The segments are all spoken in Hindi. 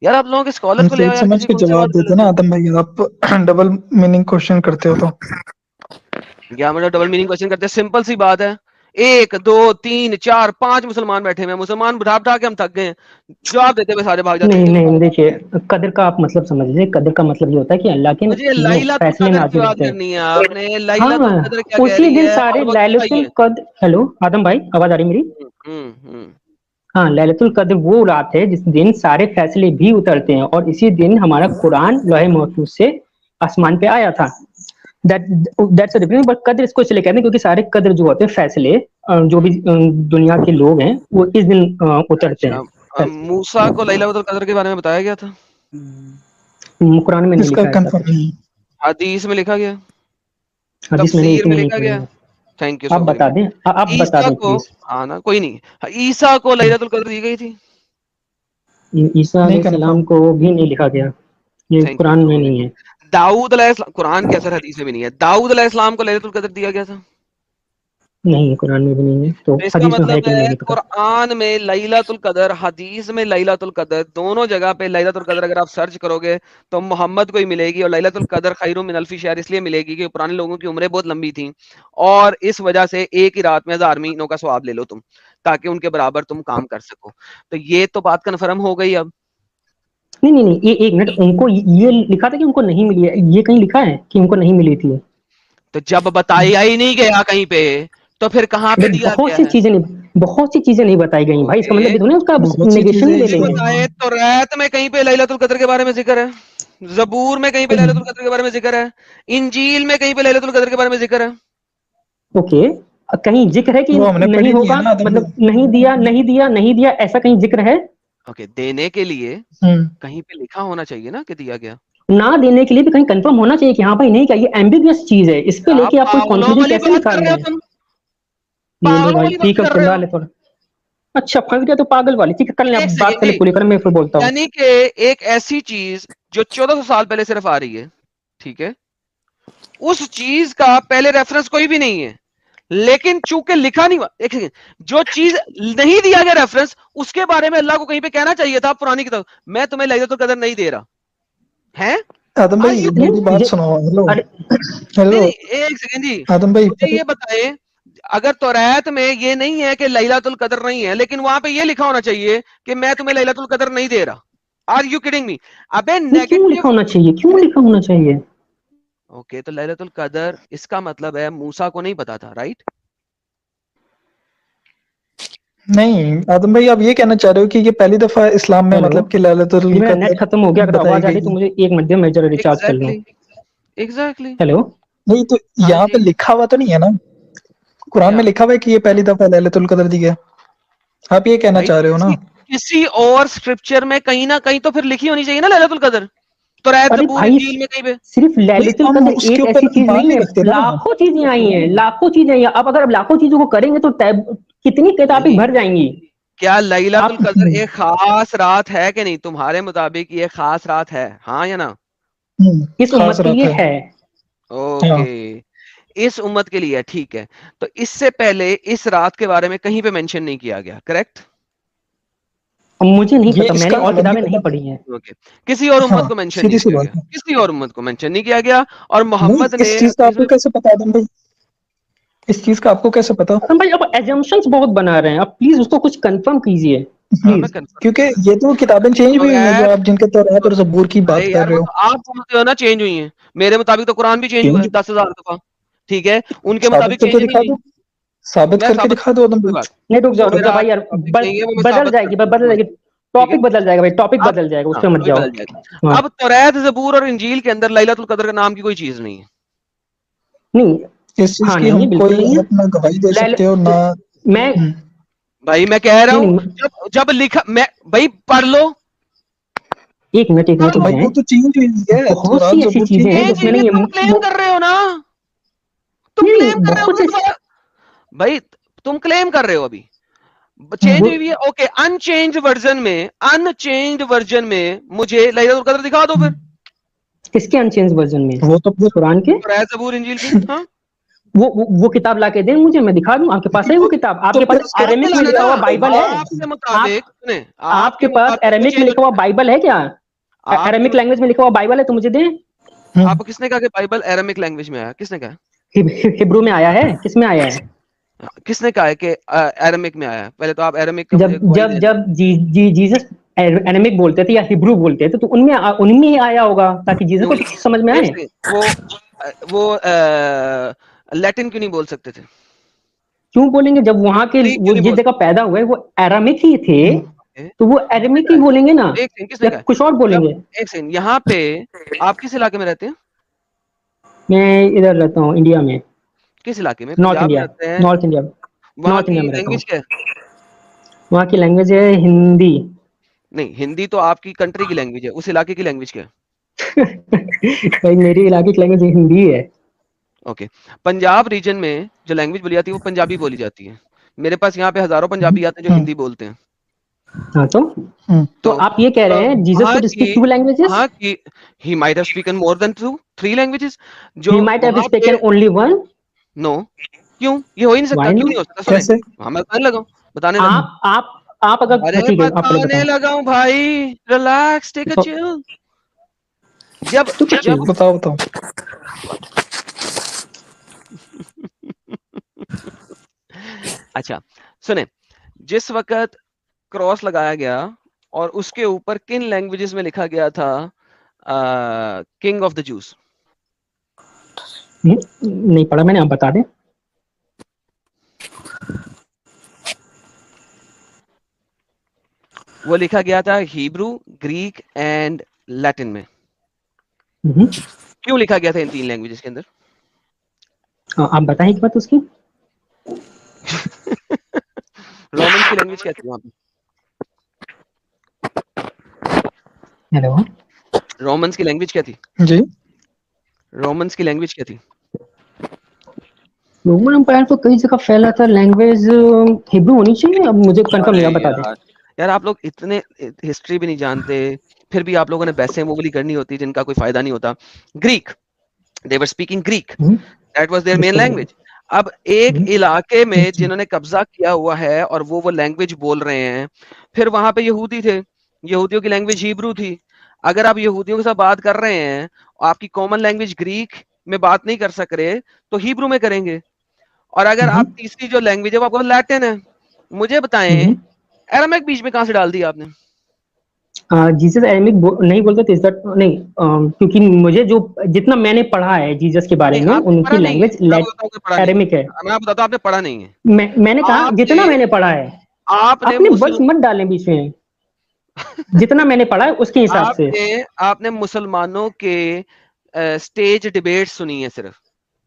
यार आप लोगों के स्कॉलर हम को ले आओ सोच यार, समझ किसी के कौन सी जवाब बात देते गलत ना है। आदम भाई, आप डबल मीनिंग क्वेश्चन करते हो तो। क्या मतलब डबल मीनिंग क्वेश्चन करते हैं? सिंपल सी बात है, 1 2 3 4 5 मुसलमान बैठे हुए हैं, मुसलमान बिठा बिठा के हम थक गए हैं, जवाब देते हुए सारे भाग जाते हैं नहीं क्यों? नहीं, देखिए कदर का आप मतलब समझ लीजिए, कदर का मतलब ये होता है कि अल्लाह के मुझे वो लैलतुल फैसले कदर की नाजिल बात होते हैं। करनी है, आपने लैलतुल हाँ, कदर क्या कह उसी रही दिन है सारे और वो किस आई लैलतुल है? कद्र, हेलो आदम भाई, आवाज आ रही मेरी? हम्म। हाँ, लैलतुल कद्र वो रात है जिस दिन सारे फैसले भी उतरते हैं, और इसी दिन हमारा कुरान लौह महफूज से आसमान पे आया था। दैट दैट्स डिफरेंस, बट कद्र इसको इसलिए कहते हैं क्योंकि सारे कद्र जो होते हैं फैसले, जो भी दुनिया के लोग हैं वो इस दिन उतरते अच्छा, हैं। फैसले मूसा को लैलतुल कदर के बारे में बताया गया था, कुरान में नहीं इसका लिखा है ऐसा कंफर्म कुछ। नहीं। हदीस में लिखा गया, हदीस मैंने एक तफसीर भी में नहीं लिखा पढ़ी गया। है। थैंक यू आप सो वेरी बता मच। दें, आप बता ईसा दें को, प्लीज। हाँ ना, कोई नहीं, ईसा को लैलतुल कदर दी गई थी। ईसा नहीं अलैहिस्सलाम कंफर्म। को भी नहीं लिखा गया, ये थैंक यू कुरान सो में वेरी नहीं है। मच। दाऊद अलैहिस्सलाम, कुरान के असर हदीस में भी नहीं है, दाऊद अलैहिस्सलाम को लैलतुल कदर दिया गया था। नहीं है, कुरान में भी नहीं है, तो तो इसका हदीस में है मतलब कि नहीं है नहीं पता। कुरान में लैलतुल कदर, हदीस में लैलतुल कदर, दोनों जगह पे लैलतुल कदर अगर आप सर्च करोगे तो मोहम्मद को ही मिलेगी। और लैलतुल कदर खैरुम मिन अल्फी शहर इसलिए मिलेगी कि पुराने लोगों की उम्रें बहुत लंबी थी, और इस वजह से एक ही रात में 1000 महीनों का सवाब ले लो तुम, ताकि उनके बराबर तुम काम कर सको। तो ये तो बात कन्फर्म हो गई अब। नहीं नहीं नहीं, ये एक मिनट, उनको ये लिखा था कि उनको नहीं मिली है, ये कहीं लिखा है कि उनको नहीं मिली थी? तो जब बताया ही नहीं गया कहीं पे, तो फिर कहाँ पे अरे दिया गया है? बहुत सी चीजें नहीं बताई गई भाई, इसका ओके, मतलब ये थोड़ी ना उसका बहुत सी नेगेशन चीजें ही ले नहीं लेंगे। इसमें, हाँ। बताए तो रैत में कहीं पे लैलतुल कदर के बारे में जिक्र है, जबूर में कहीं पे लैलतुल कदर के बारे में जिक्र है, इंजील में कहीं पे लैलतुल कदर के बारे में जिक्र है। ओके, कहीं जिक्र है कि वो हमने नहीं पढ़ी नहीं है होगा, ना आदम मतलब भाई। नहीं दिया नहीं दिया नहीं दिया, ऐसा कहीं जिक्र है? ओके, देने के लिए हम्म। कहीं पे लिखा होना चाहिए ना कि दिया गया। ना देने के लिए भी कहीं कंफर्म होना चाहिए कि हाँ भाई नहीं, क्या ये एम्बिगियस चीज है, इस पे आप लेके आप कोई पागलों कंक्लूजन वाली कैसे बात कर निकाल रहे रहे हो हैं? तुम, ये लो पागलों भाई, वाली ठीक बात है, कर रहे सुन हो। ले थोड़ा। अच्छा, फंस गया तो पागल वाली, ठीक है, कर ले, एक आप बात सेकेंड कर ले जी, पूरी कर, मैं फिर बोलता हूँ। यानी कि एक ऐसी चीज जो 1400 साल पहले सिर्फ आ रही है, ठीक है, उस चीज का पहले रेफरेंस कोई भी नहीं है, लेकिन चूंकि लिखा नहीं हुआ, एक सेकेंड, जो चीज नहीं दिया गया रेफरेंस, उसके बारे में अल्लाह को कहीं पे कहना चाहिए था पुरानी किताब, मैं तुम्हें लैलतुल कदर नहीं दे रहा है। आदम आर भाई यू, मेरी नहीं बात सुनो, हेलो। अरे नहीं हेलो नहीं, एक सेकेंड जी, आदम भाई, मुझे ये बताएं, अगर तौरात में ये नहीं है कि लैलतुल कदर नहीं है, लेकिन वहां पे ये लिखा होना चाहिए कि मैं तुम्हें लैलतुल कदर नहीं दे रहा। Are you kidding me? अबे नहीं, क्यों लिखा नेगेटिव। होना चाहिए, क्यों लिखा होना चाहिए? ओके, तो लैलतुल कदर इसका मतलब है मूसा को नहीं पता था, राइट? नहीं आदम भाई, आप ये कहना चाह रहे हो कि ये पहली दफा इस्लाम में हेलो मतलब कि लैलतुल जी, मेरा नेट कदर खत्म हो गया, अगर बताई आवाज आ रही गई तो है? मुझे 1 मिनट दे, मैं जरा रिचार्ज कर लूँ। Exactly, exactly. हेलो। नहीं तो हाँ यहाँ पे जी, लिखा हुआ तो नहीं है ना, कुरान क्या में लिखा हुआ है कि ये पहली दफा लैलतुल कदर दी है? आप ये कहना भाई, चाह रहे हो ना? किसी और स्क्रिप्चर में कहीं ना कहीं तो फिर लिखी होनी चाहिए ना लैलतुल कदर, तो रैत अरे जबूर भाई, इंजील में कहीं पे। सिर्फ भाई लैलितुल हम कद्र उसके एक ऊपर ऐसी चीज ईमान नहीं नहीं है, रखते ना। लाखों चीजें आई हैं, लाखों चीजें आई हैं। अब अगर आप लाखों चीजों को करेंगे तो कितनी किताबें नहीं, भर जाएंगी। क्या लैलतुल आप कदर एक खास रात है कि नहीं? तुम्हारे मुताबिक ये खास रात है, हाँ या ना? इस खास उम्मत के रात लिए है। है। ओके, हाँ। इस उम्मत के लिए है, ठीक है। तो इससे पहले इस रात के बारे में कहीं पे मेंशन नहीं किया गया, करेक्ट? अब मुझे नहीं ये पता, मैंने इसका और नहीं किताबें नहीं पता। पढ़ी हैं। ओके, किसी और हाँ, उम्मत को मेंशन नहीं सीधी सी किया गया, बात है। किसी और उम्मत को मेंशन नहीं किया गया, और नहीं, मोहम्मद ने इस चीज का हदीस आपको में। कैसे पता आदम भाई? इस चीज का आपको कैसे पता? हम भाई, अब एजम्पशंस बहुत बना रहे हैं, अब प्लीज उसको कुछ कंफर्म कीजिए, हाँ, मैं प्लीज। कंफर्म क्योंकि कर रहा हूँ। ये तो किताबें चेंज भी हुई हैं, जो तौरात, आप जिनके तौरात और जबूर की अरे बात कर यार रहे वो हो। तो आप बोलते हो ना चेंज हुई है, मेरे मुताबिक तो कुरान भी चेंज हुआ है चेंज 10,000 दफा, ठीक है, उनके साबित मुताबिक करके चेंज नहीं दिखा हुई। दो, साबित मैं करके साबित दिखा कर दो दूं, आदम कोई भाई। बात नहीं, नहीं, जो रुक जाओ मेरा भाई यार, टॉपिक नहीं है वो मैं बदल साबित कर जाएगी, दूंगा, बदल जाएगी, ठीक है। टॉपिक बदल जाएगा भाई, टॉपिक अब बदल जाएगा, हाँ, उसमें मत अभी जाओ। बदल जाएगा। हाँ। अब तौरात, जबूर और इंजील के अंदर लैलतुल कद्र का नाम की कोई चीज नहीं है। नहीं। इस चीज हाँ, की नहीं हम है, बिल्कुल कोई नहीं है। आप ना गवाही दे लैल सकते हो ना। मैं भाई मैं कह रहा नहीं हूं, नहीं, जब जब लिखा, मैं भाई पढ़ लो, एक पढ़ मिनट रुक लो। भाई जाएं। वो तो चेंज हुई है, बहुत तौरात सी ऐसी जबूर चीजें चेंज हैं हुई चेंज है। जिसमें हुई है, नहीं है। तुम क्लेम कर रहे हो ना, तुम नहीं नहीं, क्लेम कर रहे हो बहुत अपना ऐसी। दोबारा। भाई तुम क्लेम कर रहे हो अभी चेंज वो हुई है, ओके, अनचेंज वर्जन में, अनचेंज वर्जन में मुझे लैलतुल कद्र दिखा दो फिर, किसके अनचेंज वर्जन में? वो तो फिर कुरान के? तौरात जबूर इंजील के, हाँ। वो किताब ला के दें मुझे, मैं दिखा दूं। आपके पास है वो किताब? आपके तो पास फिर अरेमिक में लिखा हुआ बाइबल है? आपके मुताबिक सुने, आपके आपके पास मुताबिक वो अरेमिक में चेंज हो लिखा हुआ चुका बाइबल है क्या? है। आपके अरेमिक लैंग्वेज में लिखा हुआ बाइबल है तो मुझे दें। आपको किसने कहा कि बाइबल अरामिक लैंग्वेज में आया? किसने कहा? हिब्रू में आया है? किस में आया है? किसने कहा है कि अरामिक में आया है? पहले तो आप अरामिक का मुझे जब गवाही जब दे दें। जब जीसस एरेमिक बोलते थे या हिब्रू बोलते थे तो उनमें ही आया होगा ताकि जीसस को समझ में एक आए। सेकंड, वो लैटिन क्यों नहीं बोल सकते थे? क्यों बोलेंगे जब वहां के ग्रीक क्यों वो नहीं जिस बोल जगह पैदा हुए वो एरामिक ही थे, सकते? तो वो किसने एरेमिक कहा ही है? बोलेंगे ना, एक सेकंड, किसने या कहा है? कुछ और जब बोलेंगे। एक सेकंड, यहाँ पे आप किस इलाके में रहते हैं? मैं इधर रहता हूँ इंडिया में, किस इलाके में? नॉर्थ पंजाब में इंडिया। रहते हैं? नॉर्थ इंडिया वहाँ नॉर्थ की इंडिया में रहता हूँ। लैंग्वेज क्या है? वहाँ की लैंग्वेज है हिंदी। नहीं, हिंदी तो आपकी कंट्री की लैंग्वेज है, उस इलाके की लैंग्वेज क्या है? भाई मेरी इलाके की लैंग्वेज हिंदी है। ओके। पंजाब रीजन में जो लैंग्वेज बोली जाती है वो पंजाबी बोली जाती है। मेरे पास यहाँ पे हजारों पंजाबी आते हैं जो हिंदी बोलते हैं। हाँ तो तो आप ये कह रहे हैं जीसस वहाँ कुड की स्पीक टू लैंग्वेजेस? वहाँ की ही might have spoken more than 3 languages ही जो माइट हैव वहाँ पे। Spoken only one. नो, क्यों? ये हो ही नहीं सकता। व्हाई क्यों नो? नहीं हो सकता? सुने, कैसे? हाँ मैं बताने लगा। आप अगर, हाँ, अरे ठीक है, आप पहले बताने बताओ। लगा हूँ भाई, रिलैक्स, टेक अ तो, चिल। जब तो क्या जब चाहिए? बताओ बताओ। अच्छा सुने, जिस वक्त क्रॉस लगाया गया और उसके ऊपर किन लैंग्वेजेस में लिखा गया था किंग ऑफ द जूस? नहीं पढ़ा मैंने, आप बता दें। वो लिखा गया था हिब्रू, ग्रीक एंड लैटिन में। हम्म, क्यों लिखा गया था इन 3 लैंग्वेजेस के अंदर? आप बताएं एक बात उसकी। रोमन्स की लैंग्वेज क्या थी वहां पे? हेलो। रोमन्स की लैंग्वेज क्या थी? जी। रोमन्स की लैंग्वेज क्या थी? रोमन एम्पायर तो कई जगह फैला था। लैंग्वेज हिब्रू होनी चाहिए, अब मुझे कंफर्म अरे नहीं, आप बता दें। यार, यार आप लोग इतने हिस्ट्री भी नहीं जानते, फिर भी आप लोगों ने बहसें वो वाली करनी होती जिनका कोई फायदा नहीं होता। Greek, they were speaking Greek, that was their main बिल्कुल। लैंग्वेज। अब एक हम्म, इलाके में जिन्होंने कब्जा किया हुआ है और वो लैंग्वेज बोल रहे हैं, फिर वहां पे यहूदी थे, यहूदियों की लैंग्वेज हिब्रू थी। अगर आप यहूदियों के साथ बात कर रहे हैं, आपकी कॉमन लैंग्वेज ग्रीक में बात नहीं कर सक रहे, तो हिब्रू में करेंगे। और अगर आप तीसरी जो लैंग्वेज है वो आपको लैटिन है। मुझे बताएं, अरामिक बीच में कहां से डाल दिया आपने? जीसस एरेमिक नहीं बोलते थे नहीं, क्योंकि मुझे जो जितना मैंने पढ़ा है जीसस के बारे नहीं, में, आपने उनकी पढ़ा नहीं है। लैंग्वेज मैं बताता हूँ कि पढ़ा नहीं है। एरेमिक है। मैं बताता हूँ आपने पढ़ा नहीं है। मैंने कहा आपने जितना मैंने पढ़ा है। आपने अपने वर्ड्स मुसल मत डालें बीच में। जितना मैंने पढ़ा है उसके हिसाब से। आपने आपने मुसलमानों के स्टेज डिबेट सुनी है सिर्फ,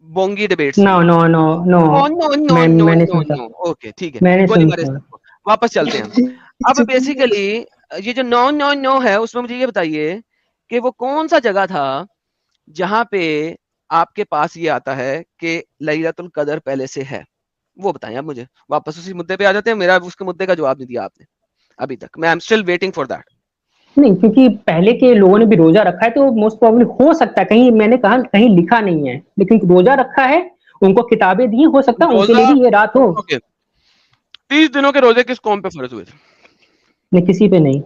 बोंगी डिबेट नो सुनी है। No no no. No no no no मैंने नो सुनता। नो, ओके ठीक है, मैंने गोली मारे सुनता। सबको। वापस चलते हैं। अब बेसिकली ये जो नो नो नो है उसमें मुझे ये बताइए कि वो कौन सा जगह था जहां पे आपके पास ये आता है कि लैलतुल कदर पहले से है? वो बताएं आप मुझे। वापस उसी मुद्दे पे आ जाते हैं। मेरा उसके मुद्दे का जवाब नहीं दिया आपने अभी तक। मैं I am still waiting for that. नहीं, क्योंकि पहले के लोगों ने भी रोजा रखा है तो मोस्ट प्रोबेबली हो सकता है, कहीं मैंने कहा कहीं लिखा नहीं है, लेकिन रोजा रखा है, उनको किताबें दी, हो सकता है उनके रोजा, लिए भी ये रात हो। ओके, 30 दिनों के रोजे किस कौम पे फर्ज हुए थे? नहीं, किसी पे नहीं।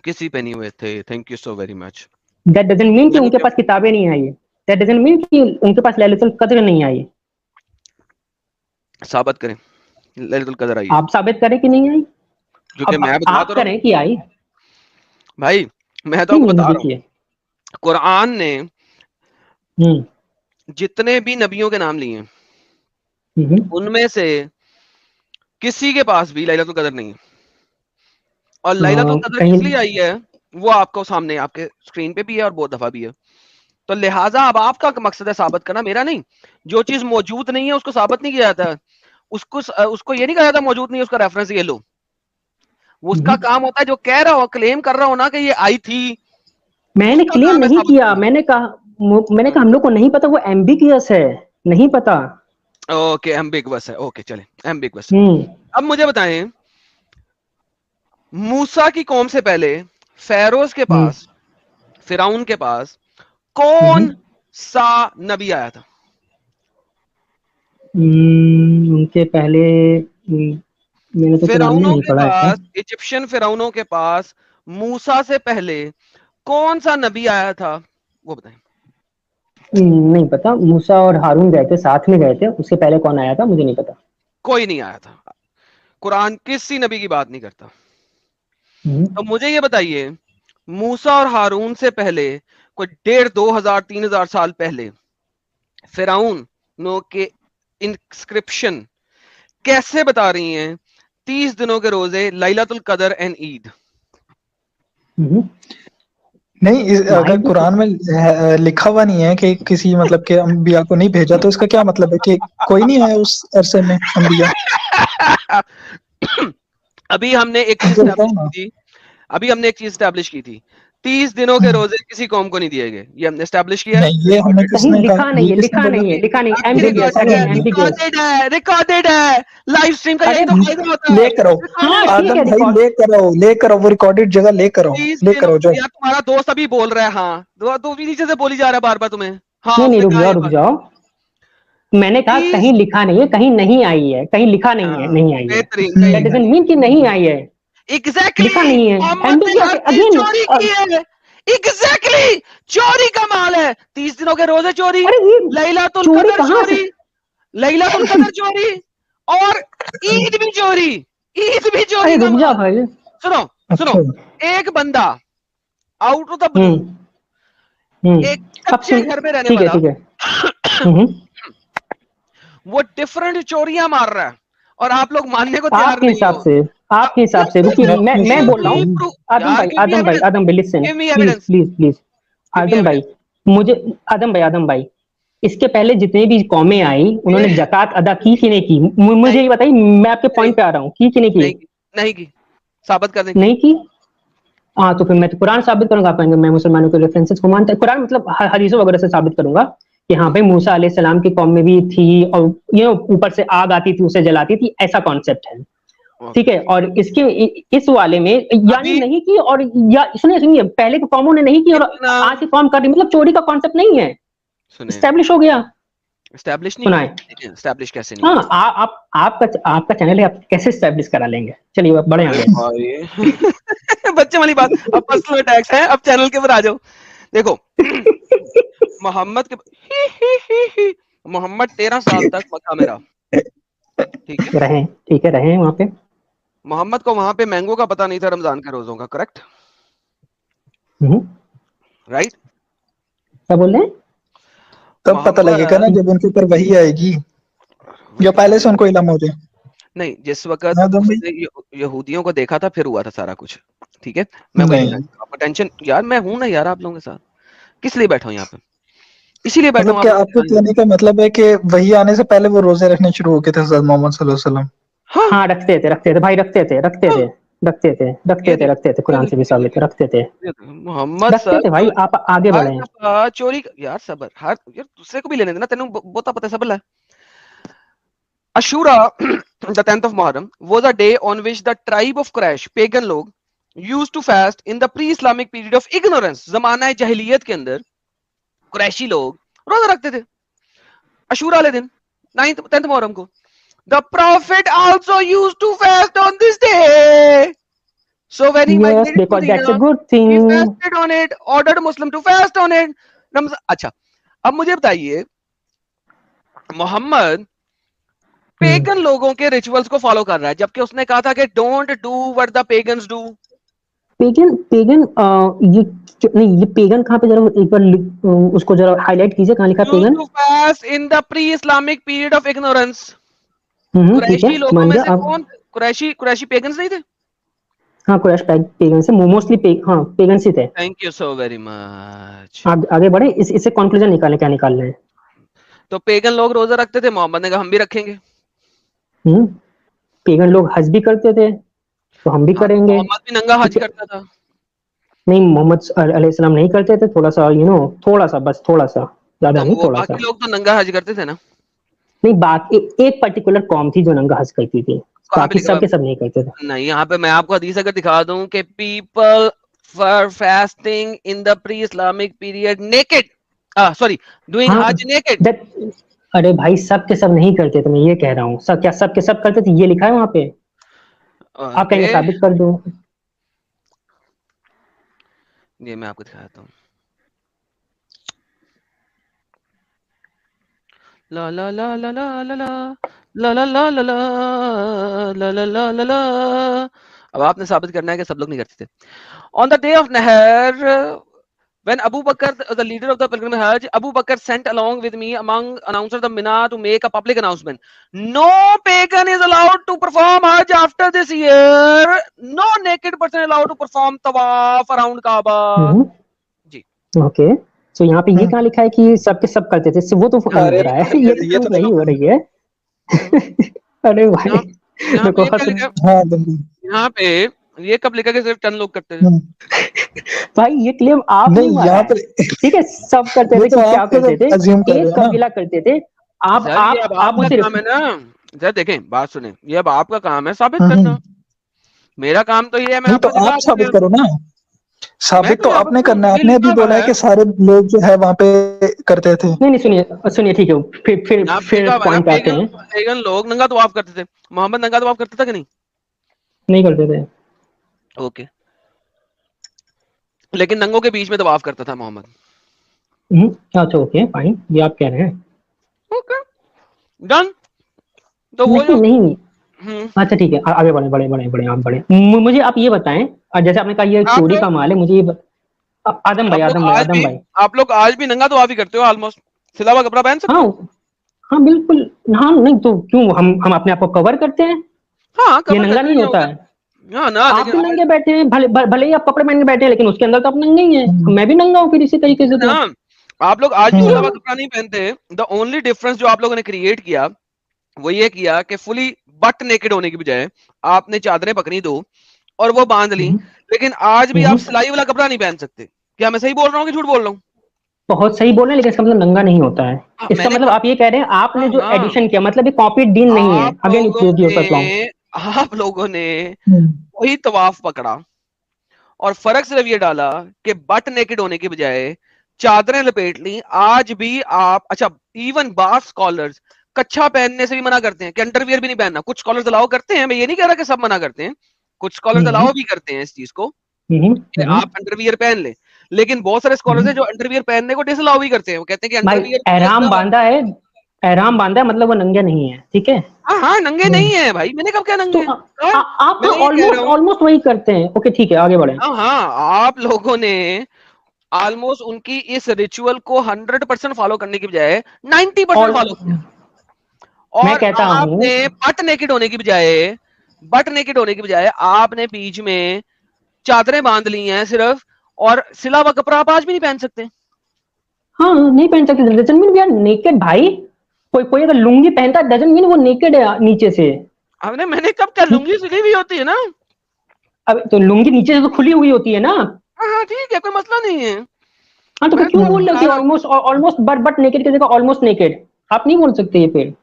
किसी पे नहीं हुए थे। Thank you so very much. That doesn't mean कि यानी उनके कि पास किताबें नहीं आई है। दैट डजंट मीन कि उनके पास लैलतुल कद्र नहीं आई। साबित करें लैलतुल कदर आई है, आप साबित करें कि नहीं आई। क्योंकि अब मैं बता आप तो रहा हूँ करें कि आई। भाई। मैं तो नहीं आपको नहीं, बता रहा हूँ, देखिए। कुरान ने हम्म जितने भी नबियों के नाम लिए हैं, हम्म उनमें से किसी के पास भी लैलतुल कदर नहीं है। और लैलतुल कदर कहीं। किस लिए आई है वो आपको सामने आपके स्क्रीन पे भी है और बहुत दफा भी है। तो लिहाजा अब आपका मकसद है साबित करना, मेरा नहीं। जो चीज मौजूद नहीं है उसको साबित नहीं किया जाता। उसको ये नहीं कहा जाता मौजूद नहीं है, उसका रेफरेंस ये लो। वो उसका काम होता है जो कह रहा हो, क्लेम कर रहा हो ना कि ये आई थी, मैंने उसका क्लेम काम है नहीं साबित किया, करना। मैंने कहा हम लोग को नहीं पता, वो एम्बिगियस है, नहीं पता। ओके, एम्बिगुअस है। ओके चले, एम्बिगुअस है। हम्म अब मुझे बताएं, मूसा की कौम से पहले फेरोज के हम्म पास, फिराउन के पास हम्म कौन सा नबी आया था? उनके पहले मैंने तो कुरान में फिरौनों नहीं के पढ़ा ऐसा। पास, इजिप्शियन फिरौनों के पास मूसा से पहले कौन सा नबी आया था, वो बताएं। नहीं पता, मूसा और हारून गए थे, साथ में गए थे, उससे पहले कौन आया था मुझे नहीं पता। कोई नहीं आया था। कुरान किसी नबी की बात नहीं करता। हम्म, तो मुझे ये बताइए, मूसा और हारून से पहले कोई 1,500, 2,000, 3,000 साल पहले फिरौन नो के इंस्क्रिप्शन कैसे बता रही हैं 30 दिनों के रोजे, लैलतुल कदर एंड ईद? हम्म। नहीं अगर माइंड भी कुरान में लिखा हुआ नहीं है कि किसी मतलब के अंबिया को नहीं भेजा, तो इसका क्या मतलब है कि कोई नहीं है उस अरसे में अंबिया? अभी हमने एक चीज मुझे स्टैब्लिश बताओ की ना। थी, अभी हमने एक चीज स्टैब्लिश की थी, 30 दिनों के रोजे किसी कौम को नहीं दिए गए, ये हमने स्टैब्लिश किया है। नहीं, ये हमें कहीं किसने कहा? लिखा नहीं ये है, किसने लिखा बोला नहीं है, कि लिखा नहीं, आपकी एम्बिगियस, ऐसा रिकॉर्डेड नहीं अगेन है, है? एम्बिगियस। रिकॉर्डेड है, लाइव स्ट्रीम का यही अरे तो फायदा होता है। लेकर आओ। हाँ रिकॉर्डेड ठीक है, आदम भाई रिकॉर्ड। लेकर आओ वो रिकॉर्डेड जगह, लेकर आओ, 30 लेकर दिनों, आओ जाओ। यार तुम्हारा दोस्त अभी बोल रहा है, हाँ तो भी नीचे से बोली जा रहा है बार बार तुम्हें। हाँ नहीं नहीं, उसने रुक कहा जाओ ये रुक बात। जाओ, मैंने कहा 30, कहीं लिखा नहीं है, कहीं नहीं आई है, कहीं लिखा नहीं है, हाँ नहीं आई है। बेहतरीन, कहीं दैट लिखा डजंट नहीं मीन कि नहीं आई है, है। लिखा एग्जैक्टली, नहीं है, मोहम्मद ने एम्बिगियस हर है चीज अगेन। चोरी की है। एग्जैक्टली, चोरी का माल है, 30 दिनों के रोजे चोरी, अरे ये लैलतुल चोरी कदर कहाँ से? चोरी, लैलतुल कदर चोरी, और ईद भी चोरी, ईद भी चोरी अरे का रुक जा माल। भाई। सुनो, सुनो, अच्छा। एक बंदा आउट ऑफ द ब्लू, हम्म एक अब कच्चे सुन, घर में रहने ठीक है वाला, ठीक है। हम्म। वो डिफरेंट चोरियां मार रहा है और आप लोग मानने को तैयार आपके नहीं हिसाब हो। से, अब आपके हिसाब से रुकिए, गिव मैं बोल रहा हूँ। मी प्रूफ यार, गिव मी आदम भाई, एविडेंस, आदम भाई listen, give me please evidence, please please. Give me Adam भाई, एविडेंस। मुझे, आदम भाई, इसके पहले जितने भी कौमें आई ये उन्होंने जकात अदा की कि नहीं की? नहीं, मुझे ये बताइए, मैं आपके नहीं, पॉइंट पे आ रहा हूँ, की कि नहीं की? नहीं की, नहीं की, साबित कर दें की। नहीं की। हाँ तो फिर मैं तो कुरान साबित करूंगा, आप कहेंगे मैं मुसलमानों के रेफरेंसेस को मानता, कुरान मतलब हदीसों वगैरह से साबित करूंगा कि हाँ भाई मूसा अलैहिस्सलाम की कौम में भी थी, और ये ऊपर से आग आती थी उसे जलाती थी, ऐसा कॉन्सेप्ट है। ठीक ओके, है, और इसके इस वाले में यानी अभी नहीं की, और या सुनिए सुनिए, पहले की कौमों ने नहीं की और इतना आज की कौम कर रही, मतलब चोरी का कॉन्सेप्ट नहीं है, सुने, स्टैब्लिश हो गया। एस्टैब्लिश नहीं सुनाए। हुआ, एस्टैब्लिश कैसे नहीं हाँ हुआ? आपका चैनल है, आप कैसे स्टैब्लिश करा लेंगे? चलिए आप बढ़े अरे आगे। भाई बच्चे वाली बात, अब पर्सनल अटैक्स है, अब चैनल के ऊपर आ जाओ। देखो मोहम्मद के मोहम्मद 13 साल तक मक्का में रहा, ठीक है। रहे, ठीक है, रहे वहां पे। मोहम्मद को वहां पे मैंगो का पता नहीं था, रमजान के रोजों का, करेक्ट? हम्म, राइट। क्या बोल रहे हैं? तब पता लगेगा ना मोहम्मद, जब उनके ऊपर वही आएगी, वही जो तो पहले कह से रहा हूँ। उनको इल्म हो जाए। नहीं, जिस वक्त आदम भाई उसने यहूदियों को देखा था फिर हुआ था सारा कुछ, ठीक है। मैं वही नहीं, बताऊँ, आपका टेंशन यार, मैं हूं ना यार आप लोगों के साथ, किस लिए बैठा हूँ यहाँ पे, इसीलिए बैठा मतलब हूँ आप क्या लोगों आपके के साथ। कहने का मतलब है कि वही आने से पहले वो रोजे रखने शुरू हो गए थे हज़रत मोहम्मद सल्लल्लाहु अलैहि वसल्लम? हाँ, हाँ रखते थे भाई, हाँ, ये देखिए, रखते थे, ये कुरान से भी देखिए, ये साबित देखिए, है, रखते थे, ये देखिए, मोहम्मद रखते सर थे भाई, आप आगे हर बढ़े। दफा चोरी, यार सबर, हर यार दूसरे को भी लेने देना, तेनों बहुता पता है सबर है। Ashura, the 10th of Muharram, was a day on which the tribe of Quraysh, pagan लोग, used to fast in the pre-Islamic period of ignorance. जमाना जहलियत के अंदर कुरैशी लोग रोजा रखते थे अशूरा वाले दिन, 10th मुहर्रम को। The Prophet also used to fast on this day. So when he yes, migrated to because that's a Medina, good he thing. fasted on it, ordered Muslim to fast on it. अच्छा, अब मुझे बताइए, मोहम्मद पेगन लोगों के रिचुअल्स को फॉलो कर रहा है, जबकि उसने कहा था कि don't do what the pagans do. Pagan pagan ये नहीं, ये पेगन कहाँ पे, जरा एक बार उसको जरा हाईलाइट कीजिए, कहाँ लिखा है used pagan? To fast in the pre Islamic period of ignorance. ठीक है, कुरैशी लोगों मान में गया से आप। कौन, कुरैशी कुरैशी पेगन्स नहीं थे? हाँ कुरैश पेगन से, मोस्टली हाँ पेगन से थे। Thank you so very much. आगे बढ़े, इससे कंक्लूजन निकालें, क्या निकाल रहे हैं? तो पेगन लोग रोजा रखते थे, मोहम्मद ने कहा हम भी रखेंगे। हम्म पेगन लोग हज भी करते थे, तो हम भी हाँ, तो करेंगे। मोहम्मद भी नंगा हज ठीक है, करता था। नहीं मोहम्मद अलैहिस्सलाम नहीं करते थे, थोड़ा सा थोड़ा सा, बस थोड़ा सा, ज्यादा तो नहीं, वो थोड़ा सा। बाकी लोग तो नंगा हज करते थे ना। नहीं बाकी एक पर्टिकुलर कौम थी जो नंगा हज करती थी, कहाँ पे बाकी लिखा सब हुआ के सब नहीं करते थे। है? नहीं, यहाँ पे मैं आपको हदीस अगर दिखा दूं कि people were fasting in the pre Islamic period naked, sorry, doing हाँ हज नेकेड। दैट अरे भाई सब के सब नहीं करते थे, मैं ये कह रहा हूँ। सब क्या सब के सब करते थे? ये लिखा है वहां पे, आप कहेंगे ओके, साबित कर दो। ये मैं आपको दिखाता हूँ। ला ला ला ला ला ला ला ला ला ला ला ला ला ला ला ला। अब आपने साबित करना है कि सब लोग नहीं करते थे। On the day of Nahr, when Abu Bakr, the leader of the pilgrim Hajj, Abu Bakr sent along with me among announcers of Mina to make a public announcement. No pagan is allowed to perform Hajj after this year. No naked person is allowed to perform tawaf around Kaaba. Ji. Okay, तो यहाँ पे ये हम्म। कहाँ लिखा है कि सब के सब करते थे? वो तो नहीं अरे हो रहा है, ये तो ये प्रूफ तो नहीं हो रही है। अरे भाई यहाँ यहाँ पे देखो ये क्या लिखा है? हाँ बिल्कुल। यहाँ पे ये कब लिखा कि सिर्फ 10 लोग करते थे? हम्म। भाई ये क्लेम आप नहीं नहीं मारा यहाँ है, पर ठीक है? सब करते ये थे तो कि क्या आप करते थे, अज्यूम कर रहे एक हो ना। कबीला करते थे। आप सर ये अब आप आपका मुझे काम है ना। सर देखें, बात सुने, ये अब आपका काम है साबित हम्म। करना। मेरा काम तो ये है, मैं नहीं तो आपको दिखा आप दूं साबित कि करो ना। मैं साबित तो क्या आपने बताऊं, करना है, ये आपने लिखा अभी हुआ बोला है है। कि सारे लोग जो है वहां पे करते थे। नहीं नहीं, सुनिए सुनिए, ठीक है, फिर यहाँ पे फिर लिखा हुआ है ना, पॉइंट पे आते पेगन हैं। पेगन लोग नंगा तवाफ करते थे। मोहम्मद नंगा तवाफ करता था कि नहीं? नहीं करते थे। ओके, लेकिन नंगों के बीच में तवाफ करता था मोहम्मद। अच्छा ओके फाइन, ये आप कह रहे हैं। Okay, done. तो वो नहीं जो नहीं, हम्म अच्छा ठीक है, आगे बढ़े बढ़े बढ़े बढ़े, आप बढ़े। मुझे आप ये बताएं, जैसे आपने कहा ये आप चोरी लोग का माल है, मुझे ये आदम भाई, आप लोग आदम भाई, आज आदम भी भाई। आप लोग आज भी नंगा तवाफ ही करते हो ऑलमोस्ट। सिला हुआ कपड़ा पहन सकते हाँ हो? हाँ बिल्कुल। हाँ नहीं तो क्यों, हम अपने आप को कवर करते हैं, हाँ, ये कवर नंगा करना नहीं ही होता होगा। है। हाँ ना, आप लेकिन भी आज नंगे बैठे हैं, भले भले ही आप कपड़े पहन के बैठे हैं, लेकिन उसके अंदर तो आप नंगे ही हैं। हम्म। मैं भी नंगा हूँ फिर इसी तरीके से ना, तो। आप लोग आज भी सिला हुआ हम्म। कपड़ा नहीं पहनते। द ओनली डिफरेंस जो आप लोगों ने क्रिएट किया वो ये किया कि फुली बट नेकेड होने की बजाय आपने चादरें पकड़ी दो और वो बांध ली। हम्म, लेकिन आज भी आप हम्म, सिलाई वाला कपड़ा नहीं पहन सकते। क्या मैं सही बोल रहा हूँ कि झूठ बोल रहा हूँ? बहुत सही बोल रहे हैं, लेकिन इसका मतलब नंगा नहीं होता है। इसका मैंने मतलब कहा आप ये कह रहे हैं आपने जो हाँ, एडिशन किया, मतलब ये कॉपी डीन नहीं है। आप अगेन लोगों इट योर लॉन्ग। ने आप लोगों ने हम्म। वही तवाफ पकड़ा और फर्क सिर्फ ये डाला कि बट नेकेड होने की बजाय चादरें लपेट ली। आज भी आप, अच्छा, इवन बास स्कॉलर्स कच्छा पहनने से भी मना करते हैं कि अंडरवियर भी नहीं पहनना। कुछ स्कॉलर्स अलाउ करते हैं, मैं ये नहीं कह रहा कि सब मना करते हैं, कुछ स्कॉलर्स हम्म अलाउ भी करते हैं इस चीज को हम्म कि हम्म आप अंडरवियर पहन ले। लेकिन बहुत सारे स्कॉलर्स हम्म। हैं जो अंडरवियर पहनने को डिसअलाउ भी करते हैं। वो कहते हैं कि भाई अंडरवियर इज एहराम द, बांधा है, एहराम बांधा है मतलब वो नंगे नहीं है, ठीक है? हाँ हाँ, नंगे नहीं है भाई, मैंने कब क्या तो नंगे हाँ? आप मैं ये कह रहा ऑलमोस्ट हूँ, ऑलमोस्ट वही करते हैं। ओके ठीक है, आगे बढ़े। हाँ हाँ, आप लोगों ने ऑलमोस्ट उनकी इस रिचुअल को 100% फॉलो करने की बजाय 90% और फॉलो किया। मैं और कहता हूँ, आपने बट नेकेड होने की बजाय आपने बीच में चादरें बांध ली हैं सिर्फ, और सिला हुआ कपड़ा आप आज भी नहीं पहन सकते। हाँ नहीं पहन सकते, doesn't mean we are naked भाई। कोई कोई अगर लुंगी पहनता है डजंट मीन वो नेकेड है नीचे से। हमने मैंने कब क्या, लुंगी सिली हुई होती है ना। अब तो लुंगी नीचे से तो खुली हुई होती है ना। हाँ हाँ, ठीक है, कोई मसला नहीं है। हाँ तो फिर मैं तो क्यों आपको बोल रहे हो बता कि रहा हूँ। ऑलमोस्ट ऑलमोस्ट बट नेकेड की जगह ऑलमोस्ट नेकेड? आप नहीं बोल सकते ये फिर।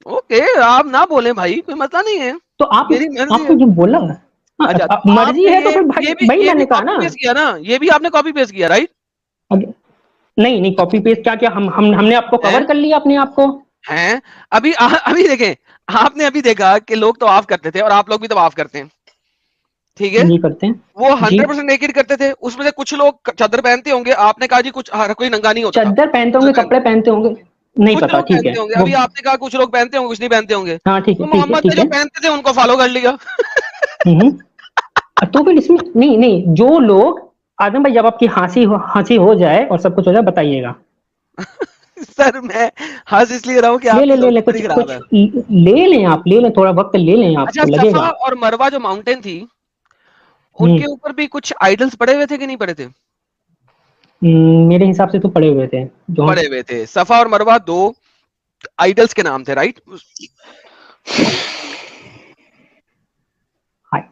ओके, आप ना बोले भाई, कोई मसला नहीं है, तो आप मेरी मर्जी आपको है। जो बोला, हाँ, अच्छा, तो मर्जी आपने है तो फिर भाई भाई ये भी मैंने कहा कॉपी ना। पेस्ट किया ना, ये भी आपने कॉपी पेस्ट किया, राइट? नहीं नहीं, कॉपी पेस्ट क्या किया? हमने आपको हैं कवर कर लिया अपने आप को। हैं अभी देखें, आपने अभी देखा कि लोग तवाफ करते थे और आप लोग भी तवाफ करते हैं, ठीक है? जी करते हैं। वो जी 100% नेकेड करते थे, उसमें से कुछ लोग चादर पहनते होंगे। आपने कहा जी कुछ हर कोई नंगा नहीं होता था, चादर पहनते चादर होंगे, पहनते कपड़े हैं। पहनते होंगे, नहीं कुछ पता, लोग ठीक है पहनते होंगे, वो। अभी आपने कहा कुछ लोग पहनते होंगे, कुछ नहीं पहनते होंगे। हाँ ठीक तो है ठीक है मोहम्मद ने ठीक जो है। पहनते थे उनको फॉलो कर लिया। हम्म। तो फिर इसमें नहीं नहीं, जो लोग, आदम भाई जब आपकी हंसी हो जाए और सब कुछ हो जाए बताइएगा। सर मैं हंस इसलिए रहा हूं कि ले आपकी ले ले ले, लॉजिक बड़ी कुछ खराब कुछ है। ले लें आप, ले लें, थोड़ा वक्त ले लें, अच्छा, आपको सफा लगेगा। और मरवा जो माउंटेन थी, हम्म। उनके ऊपर भी कुछ आइडल्स पड़े हुए थे कि नहीं पड़े थे? मेरे हिसाब से तो पड़े हुए थे जो। पड़े हुए थे। सफा और मरवा दो आइडल्स के नाम थे, राइट? हाय,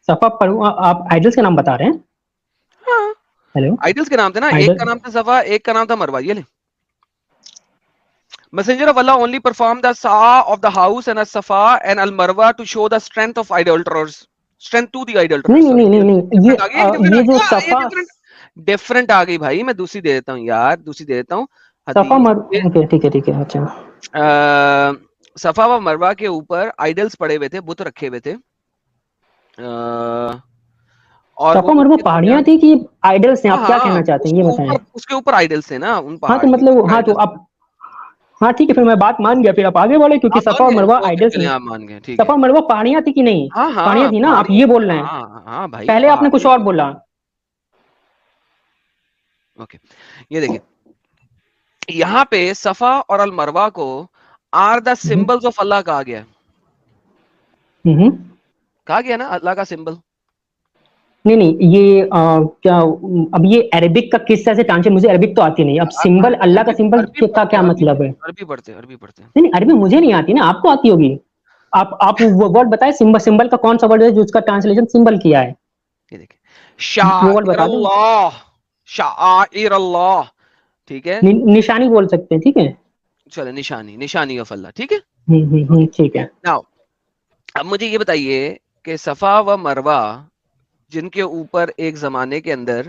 सफा पर आप आइडल्स के नाम बता रहे हैं? हाँ, हेलो, आइडल्स के नाम थे ना, एक का आइडल। नाम था सफा, एक का नाम था मरवा। ये ले, Messenger of Allah only performed the Sa'a of the house and a Safa and Al Marwa to show the strength of idolaters. Strength to the नहीं idolaters, नहीं sorry. नहीं नहीं नहीं, डिफरेंट आ गई, एक डिफरेंट आ ये जो गया, ये सफा, डिफरेंट डिफरेंट आ गई भाई। मैं दूसरी दे देता हूँ यार, दूसरी दे देता हूँ। सफा मर हदीस ओके ठीक है अच्छा। सफा व मरवा के ऊपर आइडल्स पड़े हुए थे, बुत रखे हुए थे, और वो सफा मरवा उनके पहाड़ियां दरमियान, थी कि आइडल्स हैं, हाँ आप क्या हाँ कहना चाहते हैं ये बताएं। उसके ऊपर आइडल्स थे ना, उन हाँ तो पहाड़ियों के मतलब ऊपर हाँ तो आइडल्स। आप हाँ ठीक है फिर मैं बात मान गया, फिर आप आगे बढ़े क्योंकि आप सफा मान और गए, मरवा ओके आइडल्स चलिए, नहीं। आप मान गए, ठीक है। सफा मरवा पहाड़ियां थी कि नहीं? हाँ हाँ पहाड़ियां थी ना, आप पहाड़ी, ये बोल रहे हैं। हाँ हाँ भाई पहले आपने कुछ पहाड़ी और थी। बोला। ओके, ये देखिए, यहाँ पे सफा और अल मरवा को are the hmm symbols of Allah कहा गया है। हम्म। कहा गया ना अल्लाह का सिंबल। नहीं ये क्या अब ये अरबिक का किस तरह से ट्रांसलेट, मुझे अरबिक तो आती नहीं। अब सिंबल, अल्लाह का अरबी सिंबल अरबी का पढ़ते क्या हैं, मतलब है? अरबी पढ़ते हैं। नहीं नहीं अरबी मुझे नहीं आती ना, आपको आती होगी। आप वो वर्ड बताए, सिंबल, सिंबल का कौन सा वर्ड है जो उसका ट्रांसलेशन सिंबल किया है? ये देखिए, वो वर्ड बता दो। शाइरल्लाह, शाइरल्लाह, ठीक है। निशानी बोल सकते हैं, ठीक है। चलो, निशानी, निशानी ऑफ अल्लाह, ठीक है। ठीक है। नाउ, अब मुझे ये बताइए कि सफा व मरवा जिनके ऊपर एक जमाने के अंदर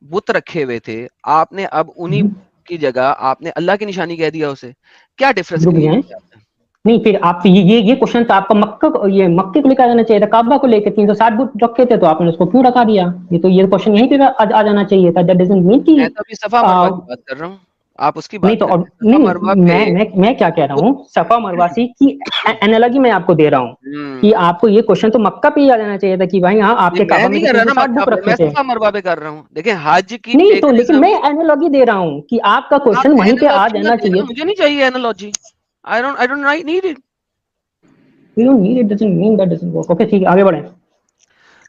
बुत रखे हुए थे, आपने अब उन्हीं हम्म, की जगह आपने अल्लाह की निशानी कह दिया उसे, क्या डिफरेंस रुक क्रिएट जाए। किया आपने? नहीं फिर आप ये क्वेश्चन तो आपका ये मक्के को लेकर आ जाना चाहिए था। काबा को लेकर 360 बुत रखे थे तो आपने उसको क्यों रखा दिया? ये क्वेश्चन यहीं पे आ जाना चाहिए था। दैट डजंट मीन कि मैं तो अभी सफा मरवा की बात कर रहा हूँ, आप उसकी नहीं बात तो कर और रहे हैं, सफा नहीं मरवा पे मैं क्या कह रहा बुत। हूँ, सफा मरवासी की एनालॉजी मैं आपको दे रहा हूँ कि हम्म, आपको ये क्वेश्चन तो मक्का पे ही आ जाना चाहिए था कि भाई हाँ नहीं आपके मैं काबा में नहीं तो कर रहा ना 360 मक्का बुक पे, रखे मैं थे। सफा मरवा पे कर रहा हूँ। देखिए, हज की नहीं तो लेकिन पेगनिज्म, मैं एनालॉजी दे रहा हूँ कि आपका आप क्वेश्चन वहीं पे आ एनालॉजी मत जाना देना, चाहिए। मुझे नहीं चाहिए analogy. I don't need it. You don't need, it doesn't mean that doesn't work. Okay ठीक है आगे बढ़े।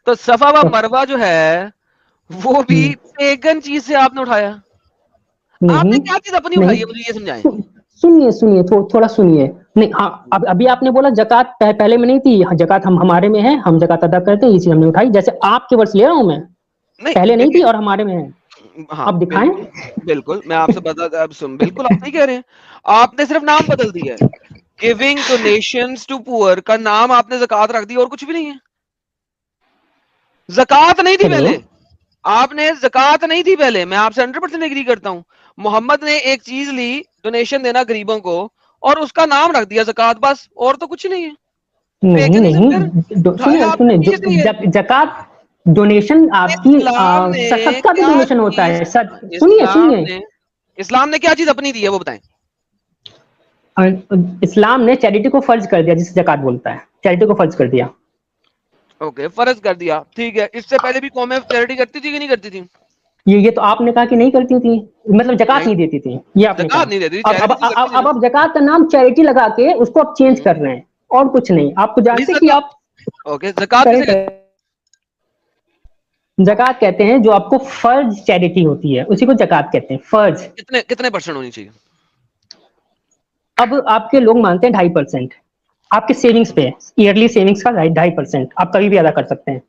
तो सफा व तो मरवा जो है वो भी हम्म, पेगन चीज से आपने उठाया। नहीं आपने क्या चीज अपनी नहीं उठाई है, मुझे ये समझाएं। सुनिए सुनिए थोड़ा सुनिए। नहीं हाँ अब अभी आपने बोला जकात पहले में नहीं थी। हाँ, जकात हम हमारे में है, हम जकात अदा करते हैं, ये चीज हमने उठाई। जैसे आपके वर्ड्स ले रहा हूँ मैं, नहीं पहले नहीं थी देखिए, और हमारे में है। हाँ अब दिखाएं। बिल्कुल, बिल्कुल मैं आपसे बता, अब सुन, बिल्कुल आप सही कह रहे हैं। आपने सिर्फ नाम बदल दिया है। गिविंग डोनेशंस टू पुअर का नाम आपने ज़कात रख दिया, और कुछ भी नहीं है। ज़कात नहीं थी हेलो। पहले, आपने ज़कात नहीं थी पहले, मैं आपसे 100% एग्री करता हूं। मोहम्मद ने एक चीज ली, डोनेशन देना गरीबों को, और उसका नाम रख दिया ज़कात, बस, और तो कुछ नहीं है। नहीं पेगनिज्म फिर नहीं उठाया सुनिए आपने सुनिए पीछे से ये। जकात डोनेशन आपकी इस्लाम ने सदका भी क्या डोनेशन होता चीज, है सर। सुनिए इस्लाम सुनिए। ने इस्लाम ने क्या चीज अपनी दी है वो बताएं। अ, इस्लाम ने चैरिटी को फर्ज कर दिया, जिसे जकात बोलता है, चैरिटी को फर्ज कर दिया। ओके, फर्ज कर दिया, ठीक है। इससे पहले भी कौमें चैरिटी करती थी कि नहीं करती थी? ये तो आपने कहा कि नहीं करती थी, मतलब जकात नहीं, नहीं देती थी, ये आपने ज़कात कहा। नहीं देती थी, अब अब चैरिटी तो करती अब थी अब ना। आप जकात का नाम चैरिटी लगा के उसको आप चेंज कर रहे हैं और कुछ नहीं। आपको भाई जानते कि ज़कात, आप ओके, ज़कात करें किसे कहते जकात कहते हैं जो आपको फर्ज चैरिटी होती है, उसी को जकात कहते हैं, फर्ज। हैं? कितने कितने परसेंट होनी चाहिए? अब आपके लोग मानते हैं 2.5%। आपके सेविंग्स पे, ईयरली सेविंग्स का 2.5% आप कभी भी अदा कर सकते हैं।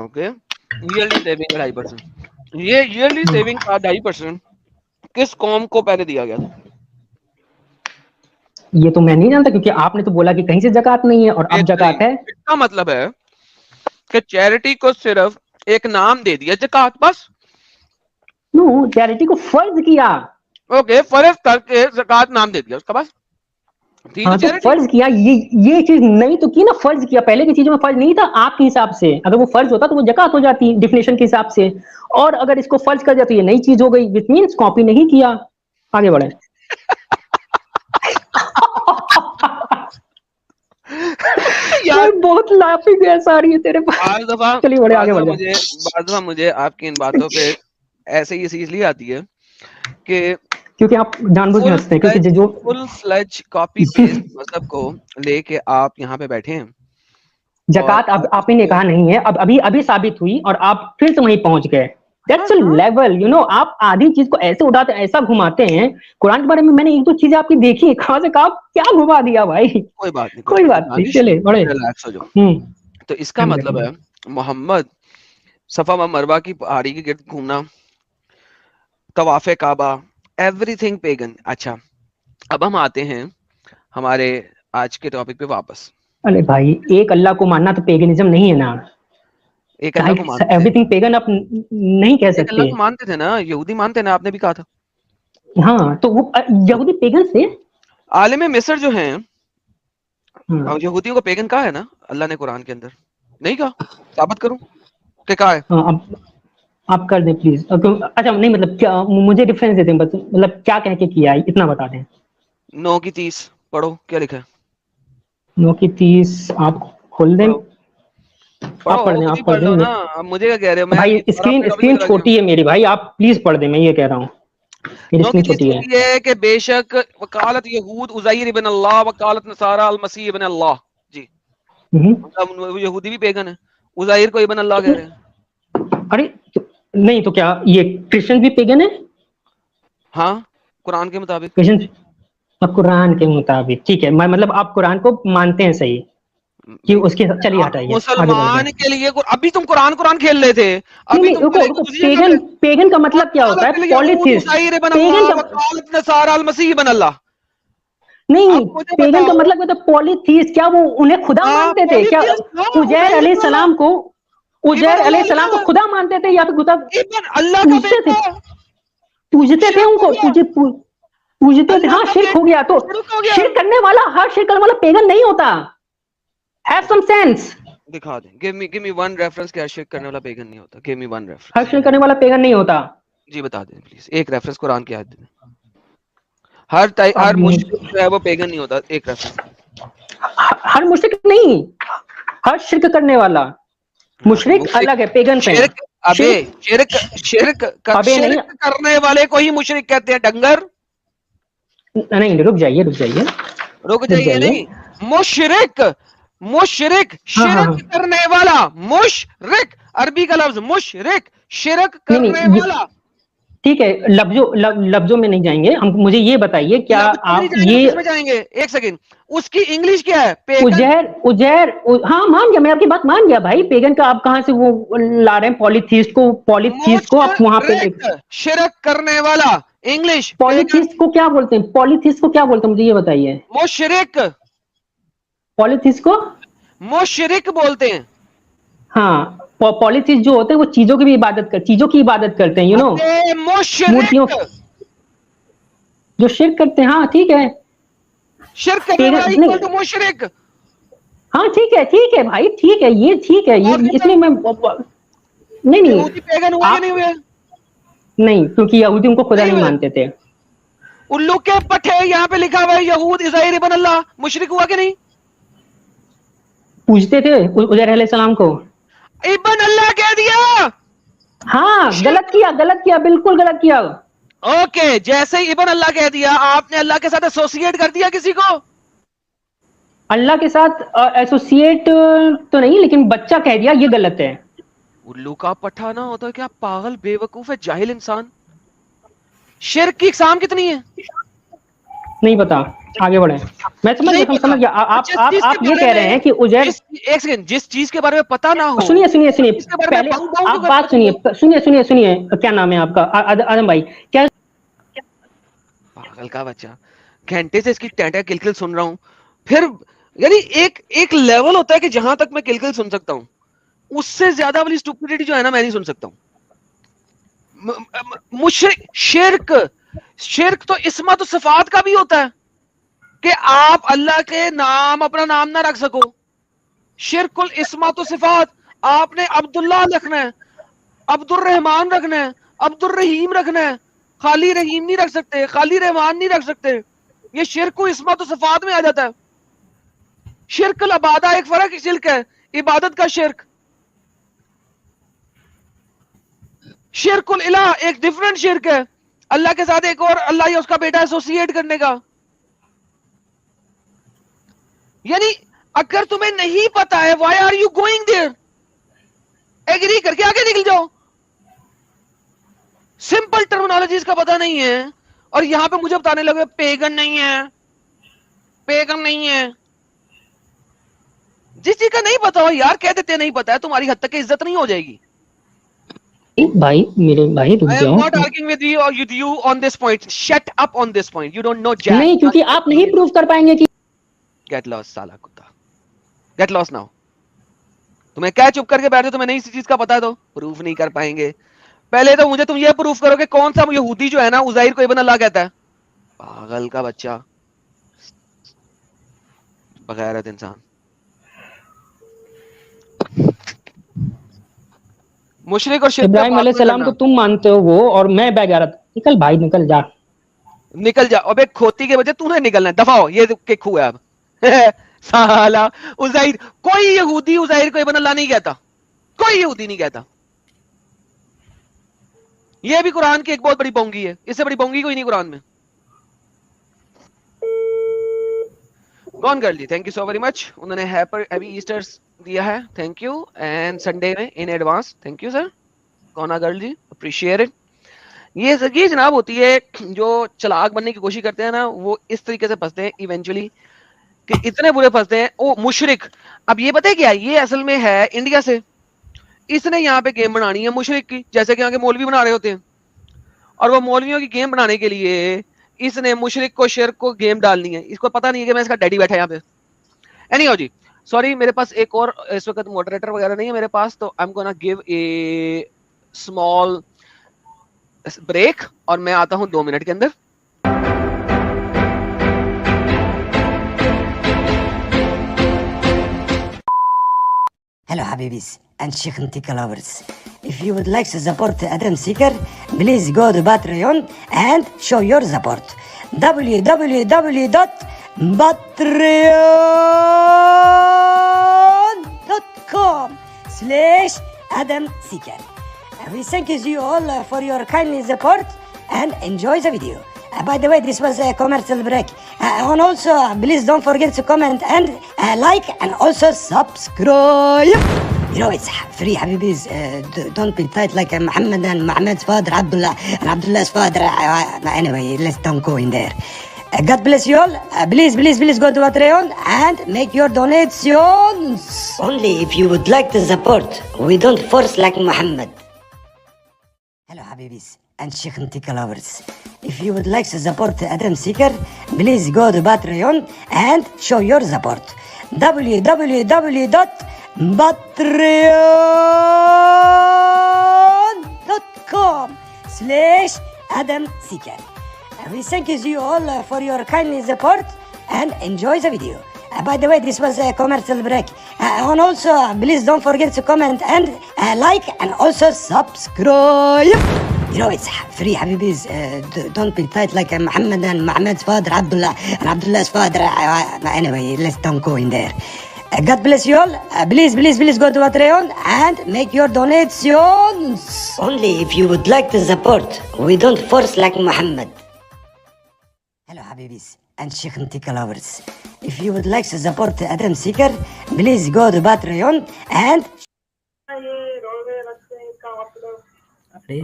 Okay, yearly saving 2.5%। ये ईयरली सेविंग का 2.5% किस कौम को पहले दिया गया था? ये तो मैं नहीं जानता क्योंकि आपने तो बोला कि कहीं से जकात नहीं है और अब जकात बेहतरीन, है। इसका मतलब है कि चैरिटी को सिर्फ एक नाम दे दिया, ज़कात, बस। नो, चैरिटी को फर्ज किया। ओके, फर्ज करके ज़कात नाम दे दिया उसका, बस, थी तो हाँ तो चैरिटी। फर्ज किया, ये चीज नहीं तो की ना, फर्ज किया। पहले की चीजों में फर्ज नहीं था आपके हिसाब से। अगर वो फर्ज होता तो वो जकात हो जाती डिफिनेशन के हिसाब से। और अगर इसको फर्ज कर दिया तो ये नई चीज हो गई, विच मीन्स कॉपी नहीं किया। आगे बढ़े। यार, यार बहुत लाफिंग गैस आ रही है तेरे पास। बार दफा चलिए बड़े बार आगे दफा बढ़ जाए। मुझे बार दफा मुझे आपकी इन बातों पे ऐसे ही हंसी इसलिए आती है कि क्योंकि आप जानबूझ के फुल हंसते हैं फ्लेज क्योंकि जो फुल फ्लेज कॉपी पेस्ट मजहब को लेके आप यहाँ पे बैठे हैं, और जकात अब आप आप ही ने उसको, कहा नहीं है, अब अभी अभी साबित हुई और आप फिर से वहीं पहुंच गए। हाँ दैट्स अ हाँ, लेवल, यू नो। आप आधी चीज को ऐसे उड़ाते, ऐसा घुमाते हैं। कुरान के बारे में मैंने एक दो चीजें आपकी देखी, कहां से कहा क्या घुमा दिया भाई। कोई बात नहीं, कोई कोई बात नहीं, बात नहीं, दानिश, चले बड़े। रिलैक्स हो जाओ। हम्म। तो इसका मतलब है, मोहम्मद सफा व मरवा की पहाड़ी के गिर्द घूमना, तवाफ़े काबा, एवरीथिंग पेगन। अच्छा, अब हम आते हैं हमारे आज के टॉपिक पे वापस। अरे भाई एक अल्लाह को मानना तो पेगनिज्म नहीं है ना। एक अल्लाह को मानते थे, एवरीथिंग पेगन आप नहीं कह एक अल्लाह सकते। को मानते थे ना, यहूदी मानते ना, आपने भी कहा था। हाँ तो वो यहूदी पेगन से। आलिम मिस्र जो हैं, हाँ, यहूदियों को पेगन कहा है ना अल्लाह ने कुरान के अंदर? नहीं कहा? साबित करूं कि कहा है? हाँ, अब आप कर दें प्लीज। अच्छा नहीं मतलब क्या, मुझे डिफरेंस दे दें बस, मतलब क्या कह के किया है इतना बता दें। 9 की 30 पढ़ो क्या लिखा है। 9 की 30 आप खोल दें। पढ़ो पढ़ो, आप पढ़ दें, खुद ही आप पढ़ पढ़ लो दें। ना। अब मुझे क्या कह रहे हो, मैं भाई दोबारा स्क्रीन अपने टॉपिक स्क्रीन पे लग गया। छोटी है मेरी भाई, आप प्लीज पढ़ दें, मैं ये कह रहा हूँ, मेरी 9 की स्क्रीन 30 छोटी है। कहती है कि बेशक वकालत यहूद उज़ैर इब्न अल्लाह, वकालत नसारा अल मसीह इब्न अल्लाह। जी, हम्म। मतलब यहूदी भी पेगन है, उज़ैर को इब्न अल्लाह कह रहे हैं। अरे नहीं तो क्या ये क्रिश्चियन भी पेगन है? हाँ, कुरान के मुताबिक। क्रिश्चियन कुरान के मुताबिक ठीक है, मैं मतलब आप कुरान को मानते हैं सही कि भाई उसके, चलिए हटाइए आगे बढ़ते मुसलमान हैं। के लिए अभी तुम कुरान कुरान खेल रहे थे, नहीं अभी नहीं तुम रुको पहले रुको, पोजीशन कर पेगन, रहे थे। पेगन का मतलब क्या होता है? वकालत यहूद पॉलिथिस्ट। उज़ैर इब्न पेगन अल्लाह, का वकालत नसारा अल मसीह इब्न अल्लाह। नहीं, अब मुझे पेगन का बताओ। मतलब होता है पॉलिथिस्ट। क्या वो उन्हें खुदा हाँ, मानते थे क्या? पॉलीथियस्ट, हाँ, उजैर उज़ैर इब्न अल्लाह, अलैहिस्सलाम को, इब्न उजैर अल्लाह अलैहिस्सलाम लिखा को हुआ खुदा मानते थे या फिर खुदा है, इब्न अल्लाह का पूजते थे? बेटा। पूजते थे शिरक हो उनको, गया, पूजते थे, अल्लाह हाँ का शिरक हो बेटा गया तो। शिरक हो गया। शिरक करने वाला, हर शिरक करने वाला पेगन नहीं होता। Have some sense. दिखा दें, गिव मी वन रेफरेंस कि शिरक करने वाला पेगन नहीं होता। गिव मी वन हर रेफरेंस। शिरक करने वाला पेगन नहीं होता। जी बता दें प्लीज, एक रेफरेंस कुरान की आयत दें। हर अब मुश्रिक जो है वो पेगन नहीं होता, एक रेफरेंस। हर मुशरिक नहीं, हर शिरक करने वाला। हाँ तो मुशरिक मुश्रिक, अलग है, पेगन से है। शिरक, अबे शिरक, शिरक, अबे नहीं, शिरक करने वाले को ही मुशरिक कहते हैं, डंगर। नहीं रुक जाइए, रुक जाइए, रुक रुक जाइए जाइए। नहीं, मुशरिक, मुशरिक हाँ हाँ शिरक हाँ। करने वाला, मुशरिक अरबी का लफ्ज मुशरिक, शिरक नहीं करने नहीं वाला। ठीक है, लफ्जों में नहीं जाएंगे हम, मुझे ये बताइए क्या लफ्जों में नहीं आप जाएंगे तो ये किस में जाएंगे? एक सेकंड, उसकी इंग्लिश क्या है? पेगन। उजैर, हाँ मान गया, मैं आपकी बात मान गया भाई। पेगन का आप कहाँ से वो ला रहे हैं? पॉलीथीस्ट को आप वहां पे मुशरिक शिरक करने वाला, इंग्लिश पेगन। पॉलीथीस्ट को क्या बोलते हैं? पॉलीथीस्ट को क्या बोलते हैं, मुझे ये बताइए। मुशरिक, पॉलीथीस्ट को, मुशरिक बोलते हैं। हाँ पॉलीथीस्ट जो होते हैं वो चीजों की भी चीजों की इबादत करते हैं, यू नो, अबे मूर्तियों, मुशरिक, जो शिरक करते हैं। हाँ ठीक है, शिरक करने वाला पेगन इक्वल नहीं, टू मुशरिक। हाँ ठीक है भाई, ठीक है, ये ठीक है, ये और नहीं इसमें तो मैं नहीं नहीं, यहूदी पेगन हुए कि नहीं आप हुए? नहीं, क्योंकि यहूदी उनको खुदा नहीं नहीं हुए। मानते थे। उल्लू के पट्टे, यहाँ पे लिखा हुआ है यहूद इज़ाइर इब्न अल्लाह, मुशरिक हुआ कि नहीं? पूजते थे उजैर अलैहिस्सलाम को। इब्न अल्लाह कह दिया। हाँ गलत शिरक। किया, गलत किया, बिल्कुल गलत किया। ओके, जैसे ही इब्न अल्लाह कह दिया, आपने अल्लाह के साथ एसोसिएट कर दिया किसी को। अल्लाह के साथ एसोसिएट तो नहीं, लेकिन बच्चा कह दिया, ये गलत है। उल्लू का पट्टा ना होता क्या? पागल बेवकूफ है, जाहिल इंसान। शिरक की इकसाम कितनी है? नहीं पता, आगे बढ़े। मैं समझ नहीं गया, हम पता। समझ गया। जिस चीज के आप ये बारे कह रहे में, हैं कि उजैर, एक सेकंड, जिस चीज के बारे में पता ना हो, सुनिए सुनिए सुनिए, इसके बारे में पहले बंग बंग आप क्यों बात करते सुनिए, हो? सुनिए क्या नाम है आपका? आदम भाई क्या? पागल का बच्चा, घंटे से इसकी टैंटा किलकिल सुन रहा हूं। फिर यानी एक एक लेवल होता है कि जहां तक मैं किलकिल सुन सकता हूं, उससे ज्यादा वाली स्टुपिडिटी जो है ना, मैं नहीं सुन सकता हूं। मुशरिक, शिरक, शिरक तो इस्मत सिफात का भी होता है कि आप अल्लाह के नाम, अपना नाम ना रख सको। शिरकुल इस्मत सिफात, आपने अब्दुल्लाह रखना है, अब्दुल रहमान रखना है, अब्दुल रहीम रखना है। खाली रहीम नहीं रख सकते, खाली रहमान नहीं रख सकते। ये शिरक इस्मत सिफात में आ जाता है। शिरकुल इबादा एक फर्क शिरक है, इबादत का शिरक। शिरकुल इलाह एक डिफरेंट शिरक है, अल्लाह के साथ एक और अल्लाह या उसका बेटा एसोसिएट करने का। यानी अगर तुम्हें नहीं पता है, why are you going there? Agree करके आगे निकल जाओ। सिंपल टर्मिनोलॉजीज का पता नहीं है और यहां पे मुझे बताने लगे पेगन नहीं है, पेगन नहीं है। जिस चीज का नहीं पता हो यार, कह देते नहीं पता है, तुम्हारी हद तक इज्जत नहीं हो जाएगी। भाई मेरे भाई रुक I am जाओ। not arguing with you on this point. Shut up on this point. You don't know jack. नहीं, क्योंकि आप नहीं प्रूव कर पाएंगे कि Get lost साला कुत्ता। Get lost now. तुम्हें क्या चुप करके बैठे? तुम्हें नहीं इसी चीज का पता है तो प्रूफ नहीं कर पाएंगे। पहले तो मुझे तुम ये प्रूफ करो कि कौन सा यहूदी जो है ना उज़ैर को इब्न अल्लाह कहता है। पागल का बच्चा, बगैरत इंसान। मुशरिक और शिरक पे इब्राहिम बात मत अलैहिस्सलाम को करना। तुम मानते हो वो, और मैं बेगैरत। निकल भाई निकल जा। निकल जा। अबे खोती के बच्चे, तूने निकलना है, दफा हो, ये किक हुआ अब। साला उज़ैर, कोई यहूदी उज़ैर को इब्न अल्लाह नहीं कहता, कोई यहूदी नहीं कहता। ये भी कुरान की एक बहुत बड़ी बोंगी है, इससे बड़ी बोंगी कोई नहीं कुरान में। कौन कर ली, thank you so very much. उन्होंने हैप्पी ईस्टर दिया है, थैंक यू, एंड संडे में in advance, thank you sir. कौन गर्ल जी, अप्रिशिएट इट। ये जनाब होती है जो चालाक बनने की कोशिश करते हैं ना, वो इस तरीके से फंसते हैं इवेंचुअली, कि इतने बुरे फंसते हैं। ओ मुशरिक, अब ये पता है क्या, ये असल में है इंडिया से। इसने यहाँ पे गेम बनानी है मुशरिक की, जैसे कि यहाँ के मौलवी बना रहे होते हैं, और वो मौलवियों की गेम बनाने के लिए इसने मुशरिक को, शिरक को गेम डालनी है। इसको पता नहीं है कि मैं इसका डैडी बैठा यहाँ पे। एनीहाउ जी, सॉरी, मेरे पास एक और इस वक्त मॉडरेटर वगैरह नहीं है मेरे पास, तो I am gonna give a small break, और मैं आता हूं 2 मिनट के अंदर। Hello Habibis and Sheikh Ntika lovers. If you would like to support Adam Seeker, please go to Patreon and show your support. www.patreon.com/Adam Seeker. We thank you all for your kind support and enjoy the video. By the way, this was a commercial break. And also, please don't forget to comment and like and also subscribe. You know, it's free, Habibis. Don't be tight like Muhammad and Muhammad's father, Abdullah, and Abdullah's father. Anyway, let's don't go in there. God bless you all. Please go to Patreon and make your donations. Only if you would like to support. We don't force like Muhammad. Hello, Habibis and Sheikh Ntika lovers. If you would like to support Adam Seeker, please go to Patreon and show your support. www.patreon.com/Adam Seeker. We thank you all for your kind support and enjoy the video. By the way, this was a commercial break. And also, please don't forget to comment and like and also subscribe. You know, it's free, Habibis. Don't be tight like Muhammad and Muhammad's father, Abdullah, and Abdullah's father. Anyway, let's don't go in there. God bless you all. Please go to Patreon and make your donations. Only if you would like to support. We don't force like Muhammad. Hello, Habibis and Sheikh Ntika lovers. If you would like to support Adam Seeker, please go to Patreon and...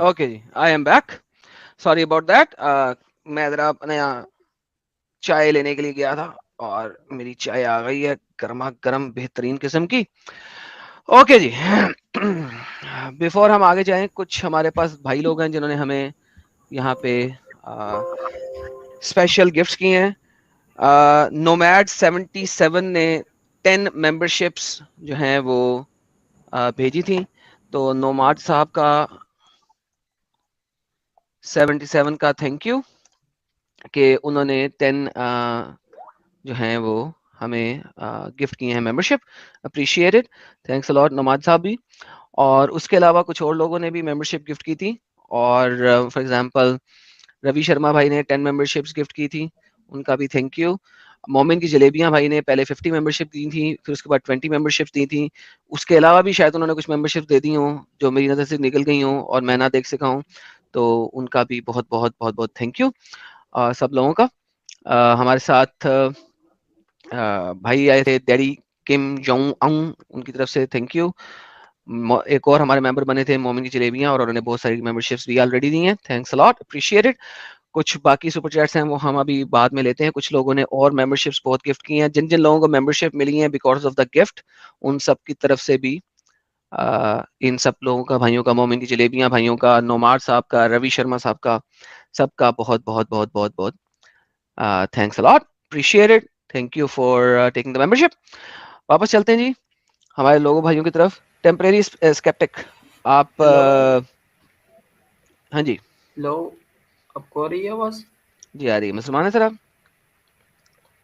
okay ji, I am back, sorry about that. मैं जरा अपने यहाँ चाय लेने के लिए गया था, और मेरी चाय आ गई है गर्मा गर्म बेहतरीन किस्म की। ओके जी, बिफोर हम आगे जाएं, कुछ हमारे पास भाई लोग हैं जिन्होंने हमें यहाँ पे स्पेशल गिफ्ट्स किए हैं। नोमैड 77 ने 10 मेंबरशिप्स जो हैं वो भेजी थी। तो नोमाड साहब का 77 का थैंक यू कि उन्होंने 10 जो हैं वो हमें गिफ्ट किए हैं membership, appreciated, thanks a lot नमाज साहब भी। और उसके अलावा कुछ और लोगों ने भी मेंबरशिप गिफ्ट की थी, और फॉर एग्जांपल रवि शर्मा भाई ने 10 मेंबरशिप्स गिफ्ट की थी, उनका भी थैंक यू। मोमिन की जलेबियां भाई ने पहले 50 मेंबरशिप दी थी, फिर उसके बाद 20 मेंबरशिप दी थी। उसके अलावा भी शायद उन्होंने कुछ मेंबरशिप दे दी हों जो मेरी नज़र से निकल गई हों और मैं ना देख सका हूँ, तो उनका भी बहुत बहुत बहुत बहुत थैंक यू सब लोगों का। हमारे साथ भाई आए थे डैडी किम जोंग अंग, उनकी तरफ से थैंक यू। एक और हमारे मेंबर बने थे मोमिन की जलेबियां, और उन्होंने बहुत सारी मेंबरशिप्स भी ऑलरेडी दी हैं, थैंक्स अ लॉट, अप्रिशिएटेड। कुछ बाकी सुपर चैट्स हैं वो हम अभी बाद में लेते हैं। कुछ लोगों ने और मेंबरशिप्स बहुत गिफ्ट की हैं, जिन जिन लोगों को मेंबरशिप मिली है बिकॉज ऑफ द गिफ्ट, उन सब की तरफ से भी इन सब लोगों का, भाइयों का, मोमिन की जलेबियां भाइयों का, नोमार साहब का, रवि शर्मा साहब का, सबका बहुत बहुत बहुत बहुत बहुत thanks a lot, appreciated, thank you for taking the membership. वापस चलते हैं जी हमारे लोगों भाइयों की तरफ। टेम्परेरी स्केप्टिक, आप हाँ जी लो, आपको आ रही है आवाज? जी आ रही है। मुसलमान है सर आप?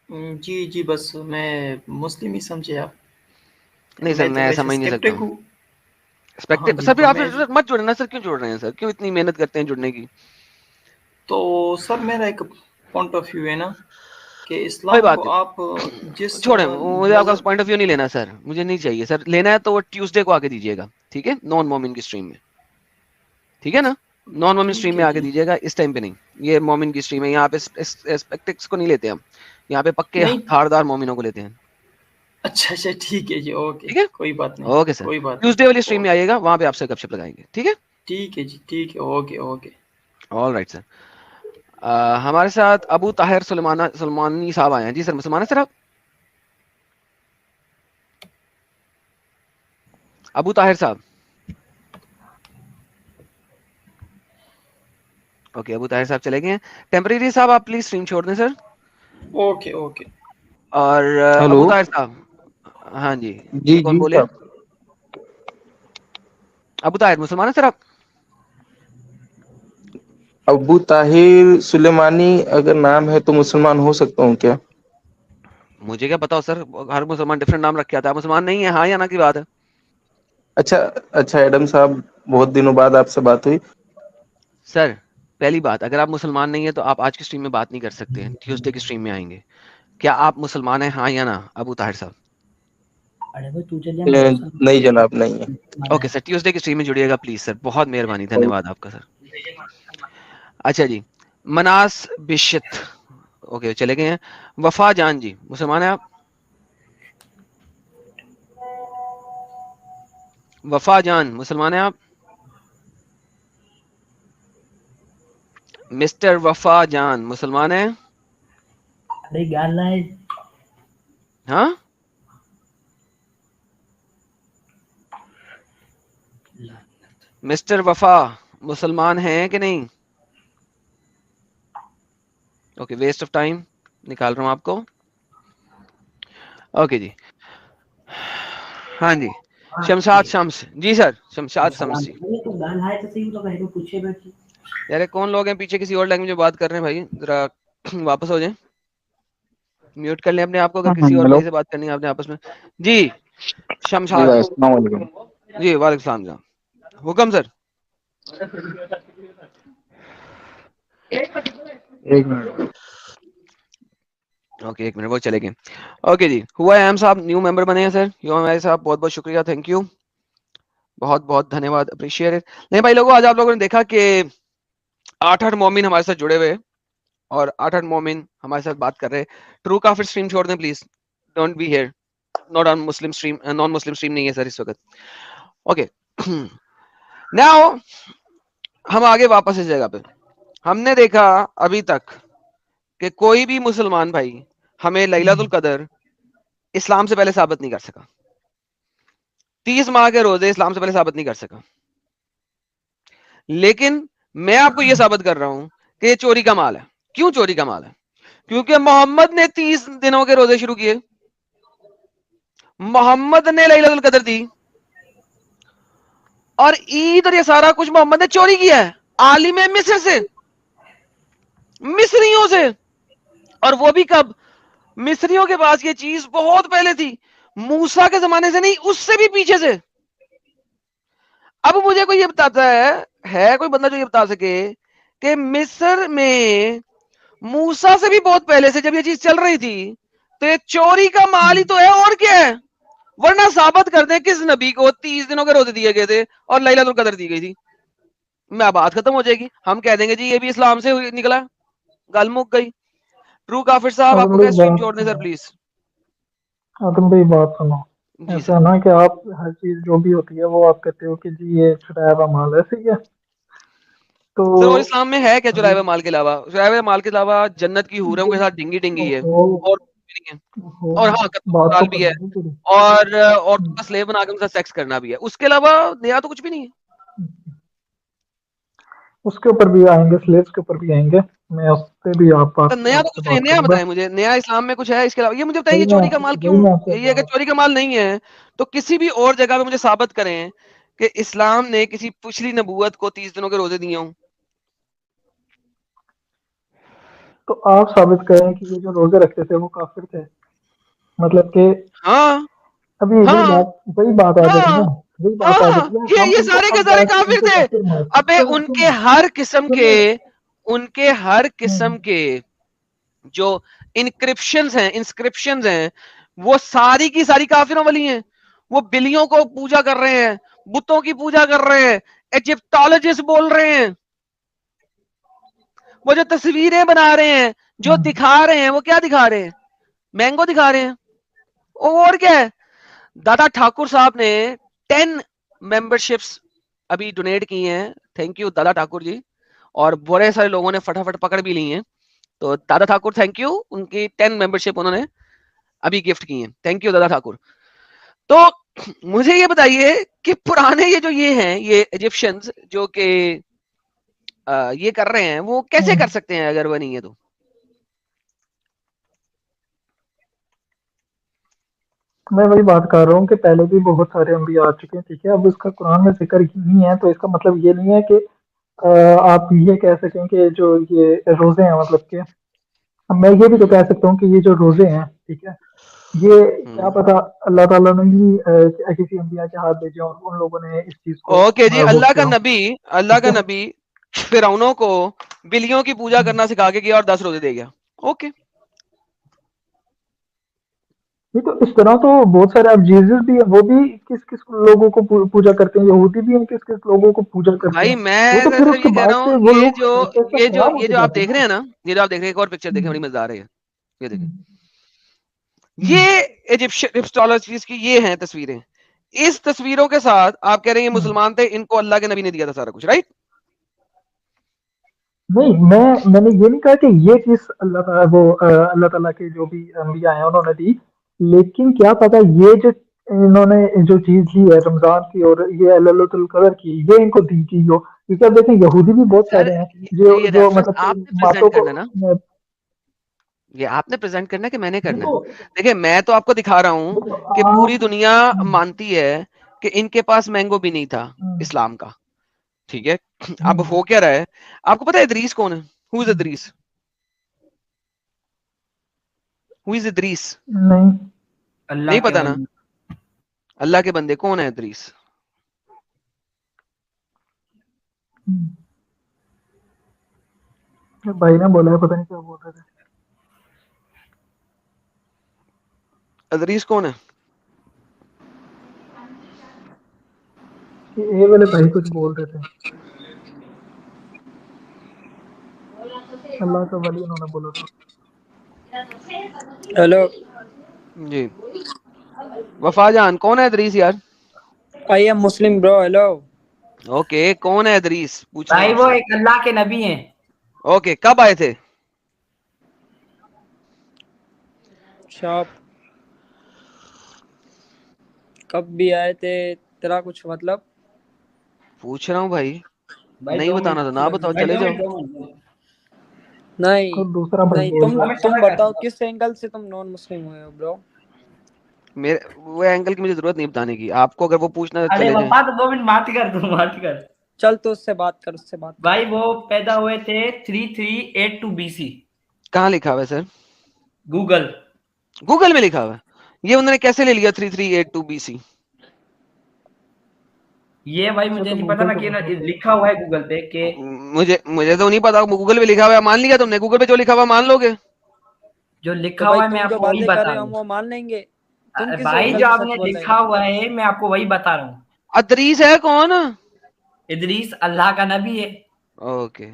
जी जी, बस मैं मुस्लिम ही समझे आप। नहीं सर, मैं तो मैं वैसे समझ नहीं सकता स्केप्टिक हूँ। हूँ। हाँ जी, सर फिर तो आप मैं फिर मत जुड़ना सर, क्यों जुड़ रहे हैं सर, क्यों इतनी मेहनत करते हैं जुड़ने की? तो सर मेरा एक पॉइंट ऑफ व्यू है ना कि कोई इस्लाम को बात आप जिस नहीं, छोड़ें, मुझे आपका नजर पॉइंट ऑफ व्यू नहीं लेना सर, मुझे नहीं चाहिए सर। लेना है तो वो ट्यूसडे को आके दीजिएगा, ठीक है, नॉन मोमिन की स्ट्रीम में, ठीक है ना? नॉन मोमिन स्ट्रीम ठीक में है आके जी। दीजिएगा, इस टाइम पे नहीं। ये मोमिन की स्ट्रीम है, यहाँ पे स्पेक्टिक्स को नहीं लेते हम, यहाँ पे पक्के नहीं, धारदार मोमिनों को लेते हैं, अच्छा अच्छा, ठीक है जी, ओके, ठीक है? कोई बात नहीं, ओके सर, कोई बात नहीं, ट्यूसडे वाली स्ट्रीम में ओके, आइएगा, वहां पे आपसे गपशप लगाएंगे, ठीक है? ठीक है जी, ठीक है, okay okay. All right sir. हमारे साथ अबू ताहिर सुलेमानी साहब आए हैं। जी सर, मुसलमान है सर आप? अबू ताहिर साहब, ओके, अबू ताहिर साहब चले गए हैं। टेम्परेरी साहब आप प्लीज स्ट्रीम छोड़ दें सर। Okay okay. और हेलो। अबू ताहिर साहब, हाँ जी, जी ये कौन जी बोले? साहब। अबू ताहिर मुसलमान है सर आप? अबू ताहिर सुलेमानी अगर नाम है तो मुसलमान हो सकता हूँ क्या? मुझे क्या पता हो सर, हर मुसलमान डिफरेंट नाम रखे आता है। मुसलमान नहीं है, हाँ या ना की बात है। अच्छा अच्छा, एडम साहब, बहुत दिनों बाद आपसे बात हुई। सर पहली बात, अगर आप मुसलमान नहीं है तो आप आज की स्ट्रीम में बात नहीं कर सकते हैं, ट्यूसडे की स्ट्रीम में आएंगे। क्या आप मुसलमान हैं, हाँ या ना अबू ताहिर साहब? नहीं जनाब, नहीं है। ओके सर, ट्यूसडे की स्ट्रीम में जुड़िएगा प्लीज सर, बहुत मेहरबानी, धन्यवाद आपका सर। अच्छा जी, मनास बिशत, ओके चले गए हैं। वफा जान जी, मुसलमान है आप? वफा जान, मुसलमान है आप? मिस्टर वफा जान, मुसलमान है? हाँ, मिस्टर वफा मुसलमान हैं कि नहीं? ओके, वेस्ट ऑफ टाइम, निकाल रहा हूं आपको। ओके जी, हाँ जी, शमशाद शम्स जी सर, शमशाद शम्स जी। यार कौन लोग हैं पीछे, किसी और लैंग्वेज में बात कर रहे हैं भाई, जरा वापस हो जाएं, म्यूट कर लें अपने आप को, अगर किसी और हेलो। भाई से बात करनी है आपने आपस में। जी जी शमशाद भाई, अस्सलाम वालेकुम। जी, वालेकुम सलाम जी, हुक्म सर। एक मिनट। ओके एक मिनट, वो चले गए। ओके जी, हुआ एम साहब न्यू मेंबर बने हैं सर, युवा भाई साहब बहुत बहुत शुक्रिया, थैंक यू, बहुत बहुत धन्यवाद, अप्रिशिएट इट। नहीं भाई लोगों, आज आप लोगों ने देखा कि 8-8 मोमिन हमारे साथ जुड़े हुए, और 8-8 मोमिन हमारे साथ बात कर रहे हैं। ट्रू काफिर स्ट्रीम छोड़ दें please, don't be here, not on Muslim stream, non Muslim stream नहीं है सर इस वक्त। ओके नाउ हम आगे वापस इस जगह पे, हमने देखा अभी तक कि कोई भी मुसलमान भाई हमें लैलतुल कदर इस्लाम से पहले साबित नहीं कर सका, 30 माह के रोजे इस्लाम से पहले साबित नहीं कर सका। लेकिन मैं आपको यह साबित कर रहा हूं कि ये चोरी का माल है। क्यों चोरी का माल है? क्योंकि मोहम्मद ने 30 दिनों के रोजे शुरू किए, मोहम्मद ने लैलतुल कदर दी, और ईद और ये सारा कुछ मोहम्मद ने चोरी किया है आलिम मिस्र से, मिस्रियों से। और वो भी कब? मिस्रियों के पास ये चीज बहुत पहले थी, मूसा के जमाने से नहीं, उससे भी पीछे से। अब मुझे कोई ये बताता है कोई बंदा जो ये बता सके कि मिस्र में मूसा से भी बहुत पहले से जब ये चीज चल रही थी, तो ये चोरी का माल ही तो है, और क्या है? वरना साबित कर दें किस नबी को 30 दिनों के रोजे दिए गए थे और लैलतुल कदर दी गई थी, मैं बात खत्म हो जाएगी। हम कह देंगे जी ये भी इस्लाम से निकला, गल मुक गई। ट्रू काफिर साहब, आदम आपको भाई क्या स्ट्रीम बात छोड़ने सर प्लीज? आदम भाई बात सुनो। जी ऐसा सर। है ना कि आप हर चीज जो भी होती है वो आप कहते हो कि जी ये शुराब अमाल है, सही है। तो सर और इस्लाम में है क्या अभी चुराए हुए माल के अलावा? चुराए हुए माल के अलावा जन्नत की हूरों के साथ ढिंगी ढिंगी है, वो और कुछ भी नहीं वो है। और हाँ, कत्ल बात तो हलाल भी है, करनी पूरी। और औरतों का स्लेव बना के उनके साथ सेक्स करना भी है, उसके अलावा नया तो कुछ भी नहीं है। उसके ऊपर भी आएंगे, स्लेव्स के ऊपर भी आएंगे। मैं उस पे भी तो नया तो आपसे कुछ नहीं है, बात नया करूंगा। बताएं मुझे, नया इस्लाम में कुछ है इसके अलावा? ये मुझे बताएं, वही ये मैं चोरी का माल क्यों? वही मैं आपसे ये अगर चोरी का माल नहीं है तो किसी भी और जगह पे मुझे साबित करें कि इस्लाम ने किसी पिछली नबूवत को 30 दिनों के रोजे दिए हों। तो आप साबित करें कि ये जो रोजे रखते थे वो काफिर थे, मतलब कि हाँ अभी हाँ वही बात आ जाती है, हाँ वही बात आ हाँ, जाती है। हम ये उनको सारे के अब सारे जाके काफिर उनको थे। काफिर मानते हैं। अबे उनके हर किस्म के, सुनिए, उनके हर किस्म हम्म, के जो इंस्क्रिप्शंस हैं, वो सारी की सारी काफिरों वाली हैं। वो बिल्लियों को पूजा कर रहे हैं, बुतों की पूजा कर रहे हैं, इजिप्टोलॉजिस्ट बोल रहे हैं। वो जो तस्वीरें बना रहे हैं, जो दिखा रहे हैं, वो क्या दिखा रहे हैं? मैंगो दिखा रहे हैं। और क्या है? दादा ठाकुर साहब ने 10 मेंबरशिप्स अभी डोनेट की हैं। थैंक यू दादा ठाकुर जी। और बड़े सारे लोगों ने फटाफट पकड़ भी ली हैं। तो दादा ठाकुर थैंक यू, उनकी 10 मेंबरशिप उन्होंने अभी गिफ्ट की हैं। थैंक यू दादा ठाकुर। तो मुझे ये बताइए कि पुराने ये हैं, ये इजिप्शियंस जो कि ये कर रहे हैं, वो कैसे कर सकते हैं अगर वो नहीं है तो? मैं वही बात कर रहा हूँ कि पहले भी बहुत सारे अंबिया आ चुके हैं, ठीक है। अब इसका कुरान में जिक्र ही नहीं है, तो इसका मतलब ये नहीं है कि आप ये कह सकें कि जो ये रोजे हैं, मतलब कि अब मैं ये भी तो कह सकता हूँ कि ये जो रोजे हैं, ठीक है, ये क्या पता अल्लाह ताला ने ही किसी अंबिया के हाथ भेजे और उन लोगों ने इस चीज को ओके जी, वो अल्लाह का किया हो, नबी, अल्लाह ठीक का है। नबी फिरौनों को बिल्लियों की पूजा करना सिखा के गया और 10 रोजे दे गया। ओके। नहीं तो इस तरह तो बहुत सारे, अब जीसस भी है, वो भी किस किस लोगों को पूजा करते हैं, यहूदी भी हैं किस किस लोगों को पूजा करते भाई हैं। वो मैं तो तो फिर सिर्फ उसके ये कह रहा बाद हूँ, से वो लोग ऐसा ऐसा खराब ये होते जो आप जाते देख हैं रहे ना। हैं ना, ये जो आप देख रहे हैं, एक और पिक्चर देखें, बड़ी हम्म, मजेदार है ये देखें। हम्म, ये इजिप्टोलॉजिस्ट की ये हैं तस्वीरें। इस तस्वीरों के साथ आप कह रहे हैं ये हम्म। मुसलमान थे, इनको अल्लाह के नबी ने दिया था सारा कुछ, राइट? नहीं, मैंने ये नहीं कहा कि ये चीज अल्लाह ताला के जो भी अंबिया हैं उन्होंने दी, लेकिन क्या पता ये जो इन्होंने जो चीज ली है रमजान की और ये लैलतुल कदर की, ये इनको दी की हो, क्योंकि अब देखें यहूदी भी बहुत सर सारे हैं जो ये जो रेफरेंस मतलब कि आपने मातों प्रेजेंट को करना ना, ये आपने प्रेजेंट करना है कि मैंने करना है? देखो देखिए मैं तो आपको दिखा रहा हूं देखो कि पूरी आप दुनिया मानती है कि इनके पास मैंगो भी नहीं था हम्म, इस्लाम का। ठीक है। अब हम्म, हो क्या रहा है? आपको पता है इदरीस कौन है? Who is Idris? Who is Idris? नहीं, अल्लाह नहीं के पता ना? बंदे। अल्लाह के बंदे कौन है इदरीस? भाई ने बोला है, पता नहीं क्या बोल रहे थे। इदरीस कौन है? ये वाले भाई कुछ बोल रहे थे, अल्लाह का वली उन्होंने बोला था। हेलो, जी। वफाजान कौन है इदरीस यार? I am Muslim bro. Hello. Okay, कौन है इदरीस पूछ रहा हूँ भाई वो आपसे। एक अल्लाह के नबी हैं। ओके, कब आए थे? शॉप कब भी आए थे? तेरा कुछ मतलब? पूछ रहा हूँ भाई। भाई नहीं 2 मिनट बताना तो ना बताओ, भाई चले 2 जाओ। Minute 2 minute. नहीं, और दूसरा भाई नहीं, बोल रहा हमें तुम समय बताओ करना। किस एंगल से तुम नॉन मुस्लिम हुए हो ब्रो? मेरे वो एंगल की मुझे जरूरत नहीं बताने की, आपको अगर वो पूछना है तो अरे चले जाएं। वफा तो 2 मिनट बात कर, तू बात कर। चल तो उससे बात कर, उससे बात कर। भाई वो पैदा हुए थे 3382 BC। कहाँ लिखा हुआ है सर? गूगल। गूगल में लिखा हुआ है? ये उन्होंने कैसे ले लिया 3382 BC? ये भाई अच्छा मुझे तो नहीं पता गूगल ना को कि बताओ फिर। लिखा हुआ है गूगल पे कि मुझे मुझे तो नहीं पता, गूगल पे लिखा हुआ है, मान लिया तुमने? गूगल पे जो लिखा हुआ मान लोगे? जो तो लिखा भाई हुआ है मैं तुम जो आपको वही बातें कर बता रहे रहा हो हम हूँ। वो मान लेंगे। तुम किस भाई एंगल जो से सच आपने बोल रहे लिखा हो? हुआ है मैं आपको वही बता रहा हूँ। अदरीस है कौन? इदरीस अल्लाह का नबी है। ओके।